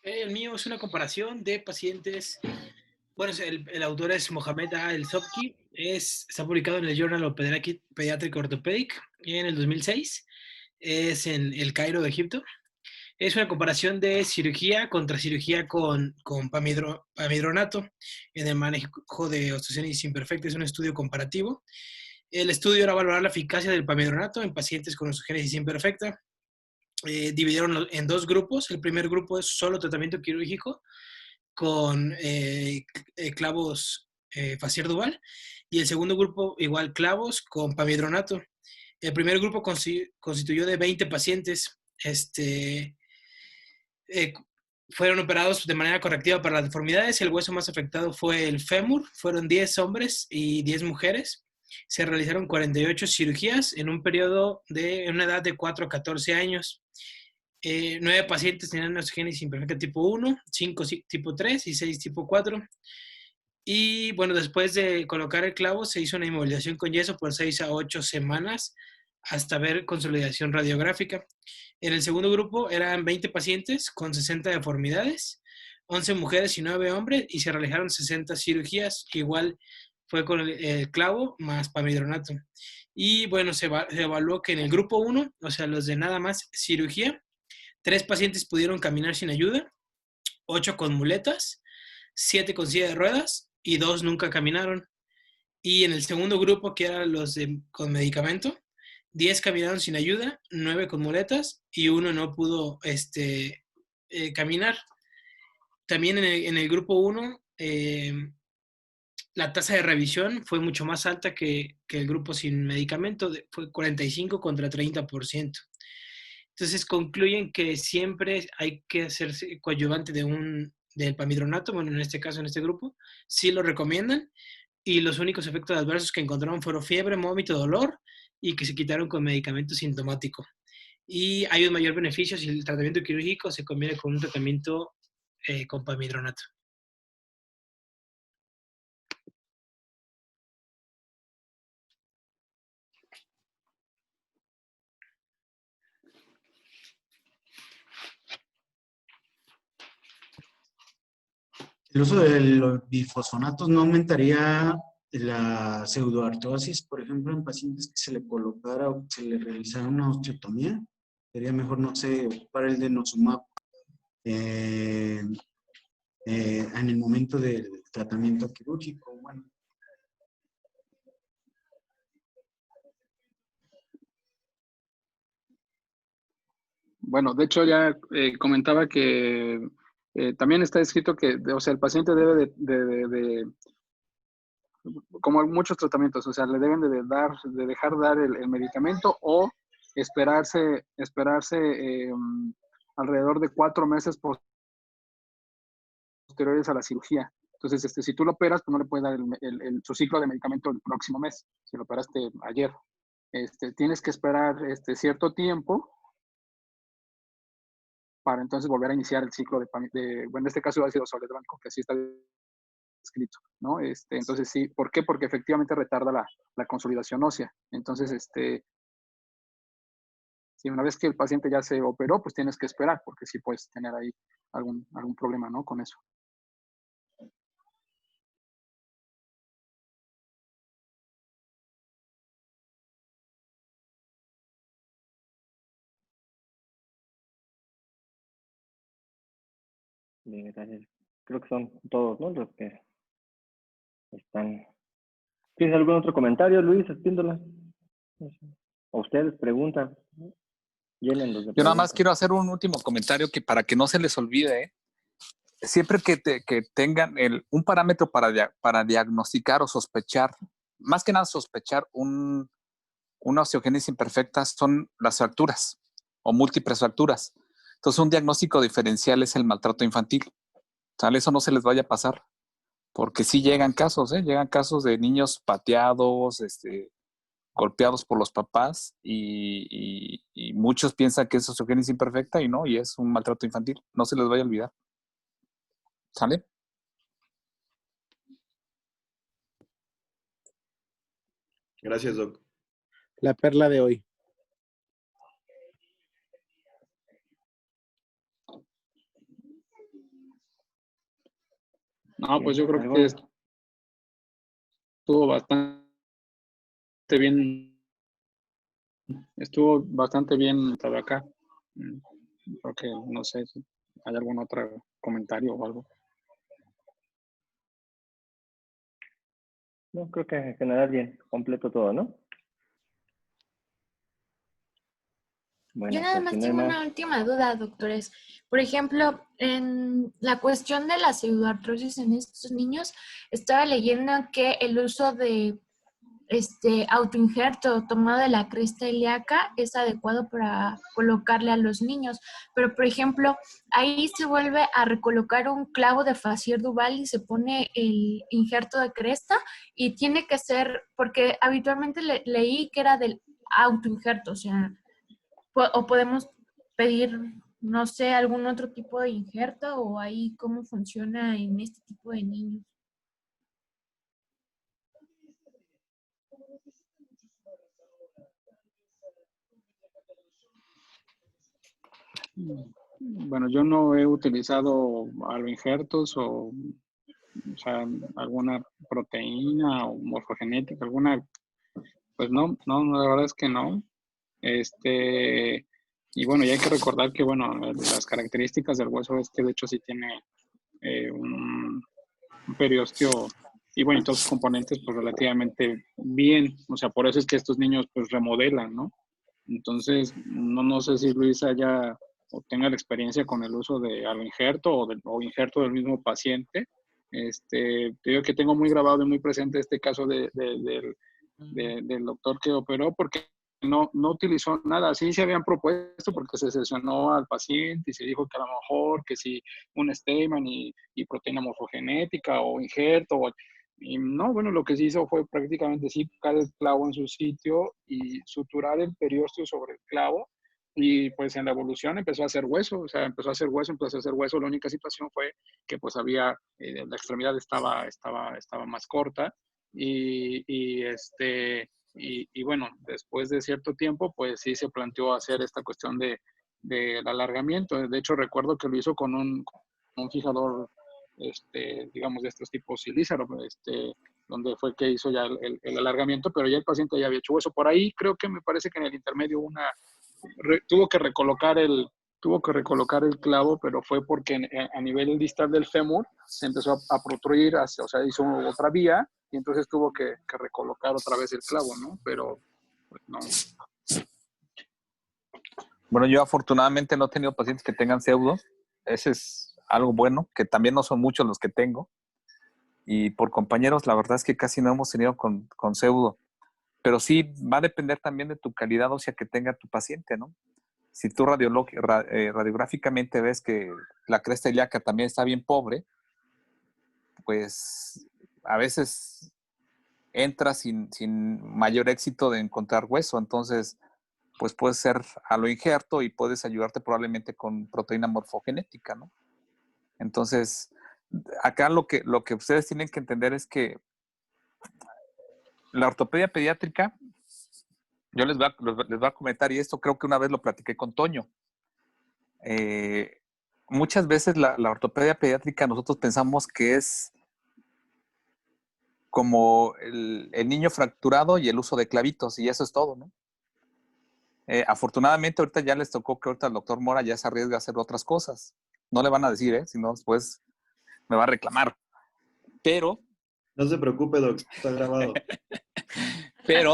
El mío es una comparación de pacientes. Bueno, el autor es Mohamed El-Sobki. Está publicado en el Journal of Pediatric Orthopedic en el 2006. es en El Cairo de Egipto. Es una comparación de cirugía contra cirugía con pamidronato en el manejo de osteogénesis imperfecta. Es un estudio comparativo. El estudio era valorar la eficacia del pamidronato en pacientes con osteogénesis imperfecta. Dividieron en dos grupos. El primer grupo es solo tratamiento quirúrgico con clavos Fassier Duval, y el segundo grupo igual clavos con pamidronato. El primer grupo constituyó de 20 pacientes. Fueron operados de manera correctiva para las deformidades. El hueso más afectado fue el fémur. Fueron 10 hombres y 10 mujeres. Se realizaron 48 cirugías en un periodo de una edad de 4 a 14 años. 9 pacientes tenían osteogénesis imperfecta tipo 1, 5 tipo 3 y 6 tipo 4. Y bueno, después de colocar el clavo se hizo una inmovilización con yeso por 6 a 8 semanas hasta ver consolidación radiográfica. En el segundo grupo eran 20 pacientes con 60 deformidades, 11 mujeres y 9 hombres, y se realizaron 60 cirugías. Igual fue con el clavo más pamidronato. Y bueno, se evaluó que en el grupo 1, o sea, los de nada más cirugía, 3 pacientes pudieron caminar sin ayuda, 8 con muletas, 7 con silla de ruedas y 2 nunca caminaron. Y en el segundo grupo, que eran los con medicamento, 10 caminaron sin ayuda, 9 con muletas y 1 no pudo caminar. También en el grupo 1, la tasa de revisión fue mucho más alta que el grupo sin medicamento, fue 45 contra 30%. Entonces concluyen que siempre hay que hacerse coadyuvante del pamidronato, bueno, en este caso, en este grupo, sí lo recomiendan, y los únicos efectos adversos que encontraron fueron fiebre, vómito, dolor, y que se quitaron con medicamento sintomático. Y hay un mayor beneficio si el tratamiento quirúrgico se combina con un tratamiento con pamidronato. ¿El uso de los bifosfonatos no aumentaría la pseudoartrosis, por ejemplo, en pacientes que se le colocara o se le realizara una osteotomía? Sería mejor, no sé, ocupar el denosumab en el momento del tratamiento quirúrgico. Bueno, de hecho ya comentaba que también está escrito que, o sea, el paciente debe como muchos tratamientos, o sea, le deben de dejar dar el medicamento o esperarse alrededor de 4 meses posteriores a la cirugía. Entonces, si tú lo operas, pues no le puedes dar su ciclo de medicamento el próximo mes, si lo operaste ayer. Tienes que esperar cierto tiempo para entonces volver a iniciar el ciclo bueno, en este caso ácido zoledrónico, que así está escrito, ¿no? Entonces sí, ¿por qué? Porque efectivamente retarda la consolidación ósea. Entonces, si una vez que el paciente ya se operó, pues tienes que esperar, porque sí puedes tener ahí algún problema, ¿no? Con eso. Bien, gracias. Creo que son todos, ¿no? Los que están. ¿Tienes algún otro comentario, Luis, Espíndola? O ustedes preguntan. Llénenlos de Yo nada más preguntas. quiero hacer un último comentario que para que no se les olvide, siempre que tengan un parámetro para diagnosticar o sospechar, más que nada sospechar una osteogénesis imperfecta, son las fracturas o múltiples fracturas. Entonces, un diagnóstico diferencial es el maltrato infantil. ¿Sale? Eso no se les vaya a pasar, porque sí llegan casos de niños pateados, golpeados por los papás, y muchos piensan que es osteogénesis imperfecta y no, y es un maltrato infantil. No se les vaya a olvidar. ¿Sale? Gracias, Doc. La perla de hoy. No, pues yo creo que estuvo bastante bien Estuvo bastante bien todo acá. Creo que no sé si hay algún otro comentario o algo. No, creo que en general bien, completo todo, ¿no? Bueno, Yo nada pues si más no hay tengo más, una última duda, doctores. Por ejemplo, en la cuestión de la pseudoartrosis en estos niños, estaba leyendo que el uso de autoinjerto tomado de la cresta ilíaca es adecuado para colocarle a los niños. Pero, por ejemplo, ahí se vuelve a recolocar un clavo de Fassier-Duval y se pone el injerto de cresta y tiene que ser, porque habitualmente leí que era del autoinjerto, o sea, o podemos pedir, no sé, algún otro tipo de injerto o ahí cómo funciona en este tipo de niños. Bueno, yo no he utilizado aloinjertos o sea, alguna proteína o morfogenética, alguna, pues no, la verdad es que no. Y bueno, y hay que recordar que, bueno, las características del hueso es que de hecho sí tiene un periósteo y bueno, y todos sus componentes pues relativamente bien. O sea, por eso es que estos niños pues remodelan, ¿no? Entonces, no sé si Luis haya o tenga la experiencia con el uso de aloinjerto o injerto del mismo paciente. Te digo que tengo muy grabado y muy presente este caso del doctor que operó porque no utilizó nada. Sí se habían propuesto porque se seleccionó al paciente y se dijo que a lo mejor que si un Steinman y proteína morfogenética o injerto. Y no, bueno, lo que se hizo fue prácticamente sí picar el clavo en su sitio y suturar el periósteo sobre el clavo. Y pues en la evolución empezó a hacer hueso, o sea, empezó a hacer hueso. La única situación fue que pues había, la extremidad estaba más corta y bueno, después de cierto tiempo, pues sí se planteó hacer esta cuestión del alargamiento. De hecho, recuerdo que lo hizo con un fijador, digamos, de estos tipos silízaro, donde fue que hizo ya el alargamiento, pero ya el paciente ya había hecho hueso. Por ahí creo que me parece que en el intermedio tuvo que recolocar el clavo, pero fue porque a nivel distal del fémur se empezó a protruir, o sea, hizo otra vía y entonces tuvo que recolocar otra vez el clavo, ¿no? Pero, pues no. Bueno, yo afortunadamente no he tenido pacientes que tengan pseudo. Ese es algo bueno, que también no son muchos los que tengo. Y por compañeros, la verdad es que casi no hemos tenido con pseudo. Pero sí va a depender también de tu calidad ósea que tenga tu paciente, ¿no? Si tú radiográficamente ves que la cresta ilíaca también está bien pobre, pues a veces entra sin mayor éxito de encontrar hueso. Entonces, pues puedes ser aloinjerto y puedes ayudarte probablemente con proteína morfogenética, ¿no? Entonces, acá lo que ustedes tienen que entender es que la ortopedia pediátrica, yo les voy a comentar, y esto creo que una vez lo platiqué con Toño. Muchas veces la ortopedia pediátrica nosotros pensamos que es como el niño fracturado y el uso de clavitos, y eso es todo, ¿no? Afortunadamente ahorita ya les tocó que ahorita el doctor Mora ya se arriesga a hacer otras cosas. No le van a decir, si no después me va a reclamar. Pero... No se preocupe, doc, está grabado. Pero,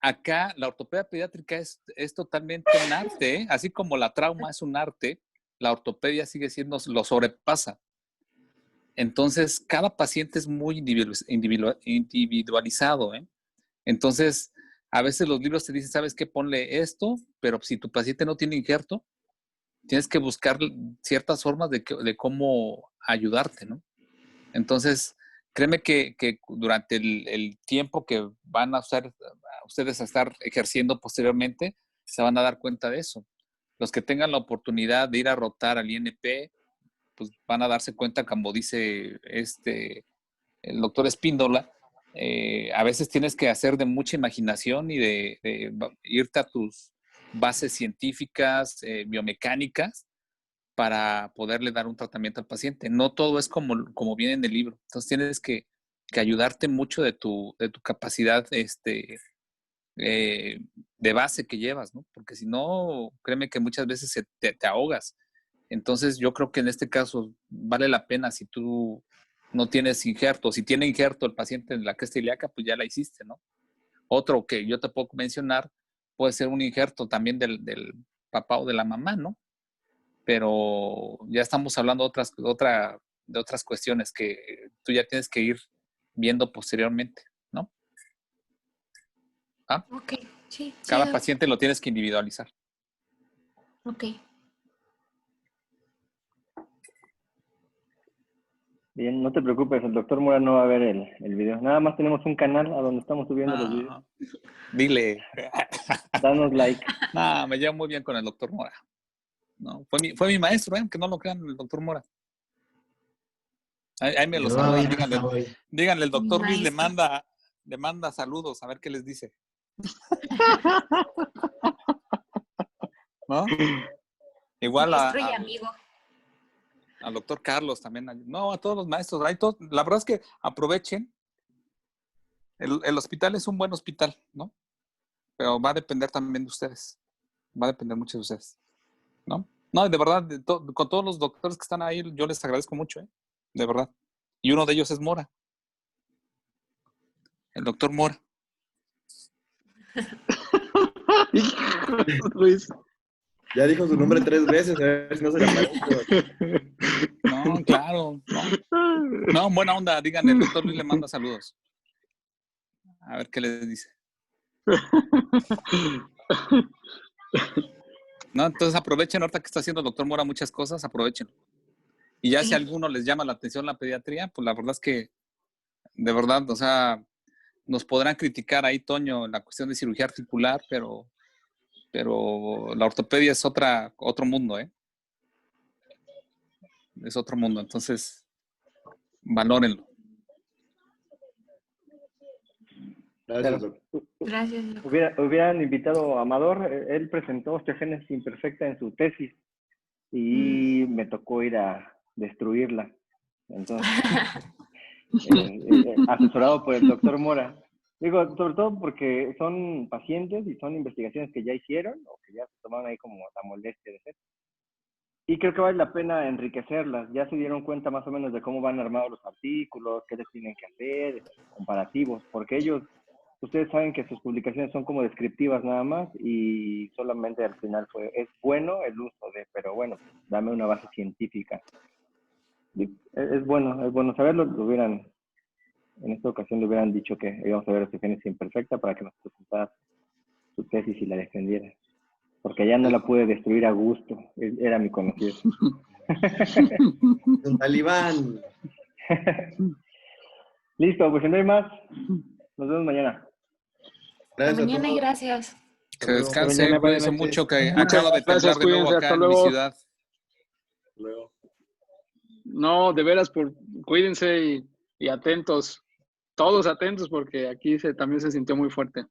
acá la ortopedia pediátrica es totalmente un arte, ¿eh? Así como la trauma es un arte, la ortopedia sigue siendo, lo sobrepasa. Entonces, cada paciente es muy individualizado, ¿eh? Entonces, a veces los libros te dicen, ¿sabes qué? Ponle esto, pero si tu paciente no tiene injerto, tienes que buscar ciertas formas de cómo ayudarte, ¿no? Entonces, créeme que durante el tiempo que van a ustedes a estar ejerciendo posteriormente, se van a dar cuenta de eso. Los que tengan la oportunidad de ir a rotar al INP, pues van a darse cuenta, como dice el doctor Espíndola, a veces tienes que hacer de mucha imaginación y de irte a tus bases científicas, biomecánicas, para poderle dar un tratamiento al paciente. No todo es como viene en el libro. Entonces tienes que ayudarte mucho de tu capacidad de base que llevas, ¿no? Porque si no, créeme que muchas veces te ahogas. Entonces, yo creo que en este caso vale la pena si tú no tienes injerto. Si tiene injerto el paciente en la cresta ilíaca, pues ya la hiciste, ¿no? Otro que yo te puedo mencionar puede ser un injerto también del papá o de la mamá, ¿no? Pero ya estamos hablando de otras cuestiones que tú ya tienes que ir viendo posteriormente, ¿no? ¿Ah? Ok, sí. Cada paciente lo tienes que individualizar. Ok. Bien, no te preocupes, el doctor Mora no va a ver el video. Nada más tenemos un canal a donde estamos subiendo los videos. Dile. Danos like. No, me llevo muy bien con el doctor Mora. No, fue mi maestro, que no lo crean, el doctor Mora. Ahí me lo saludan, díganle, el doctor Luis le manda saludos, a ver qué les dice. ¿No? Igual maestro y amigo. Al doctor Carlos también. No, a todos los maestros. La verdad es que aprovechen. El hospital es un buen hospital, ¿no? Pero va a depender también de ustedes. Va a depender mucho de ustedes, ¿no? No, de verdad, con todos los doctores que están ahí, yo les agradezco mucho, de verdad. Y uno de ellos es Mora. El doctor Mora. Luis. Ya dijo su nombre 3 veces, a ver si no se le aparece. No, claro. No, buena onda, díganle, el doctor Luis le manda saludos. A ver qué les dice. No, entonces aprovechen ahorita que está haciendo el doctor Mora muchas cosas, aprovechen. Y ya si a alguno les llama la atención la pediatría, pues la verdad es que, de verdad, o sea, nos podrán criticar ahí, Toño, en la cuestión de cirugía articular, pero la ortopedia es otro mundo, Es otro mundo, entonces, valórenlo. Gracias, doctor. Gracias. Hubieran invitado a Amador, él presentó osteogénesis imperfecta en su tesis y me tocó ir a destruirla. Entonces, asesorado por el doctor Mora. Digo, sobre todo porque son pacientes y son investigaciones que ya hicieron o que ya se tomaron ahí como la molestia de hacer. Y creo que vale la pena enriquecerlas. Ya se dieron cuenta más o menos de cómo van armados los artículos, qué les tienen que hacer, comparativos, porque ustedes saben que sus publicaciones son como descriptivas nada más y solamente al final es bueno el uso pero bueno, dame una base científica. Es bueno saberlo. En esta ocasión le hubieran dicho que íbamos a ver osteogénesis imperfecta para que nos presentara su tesis y la defendiera. Porque ya no la pude destruir a gusto. Era mi conocido. Don Talibán. Listo, pues si no hay más, nos vemos mañana. Hasta mañana y gracias. Que descansen, cuídense mucho, que acaba de temblar de nuevo acá en mi ciudad. Luego. No, de veras, cuídense y atentos. Todos atentos porque aquí también se sintió muy fuerte.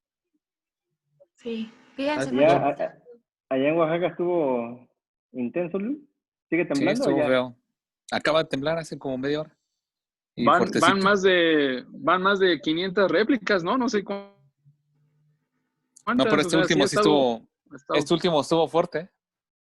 Sí, fíjense mucho. Allá en Oaxaca estuvo intenso, Luis. ¿Sigue temblando? Sí, estuvo feo. Acaba de temblar hace como media hora. Van más de 500 réplicas, ¿no? No sé cuántas. No, pero este último sí estuvo fuerte.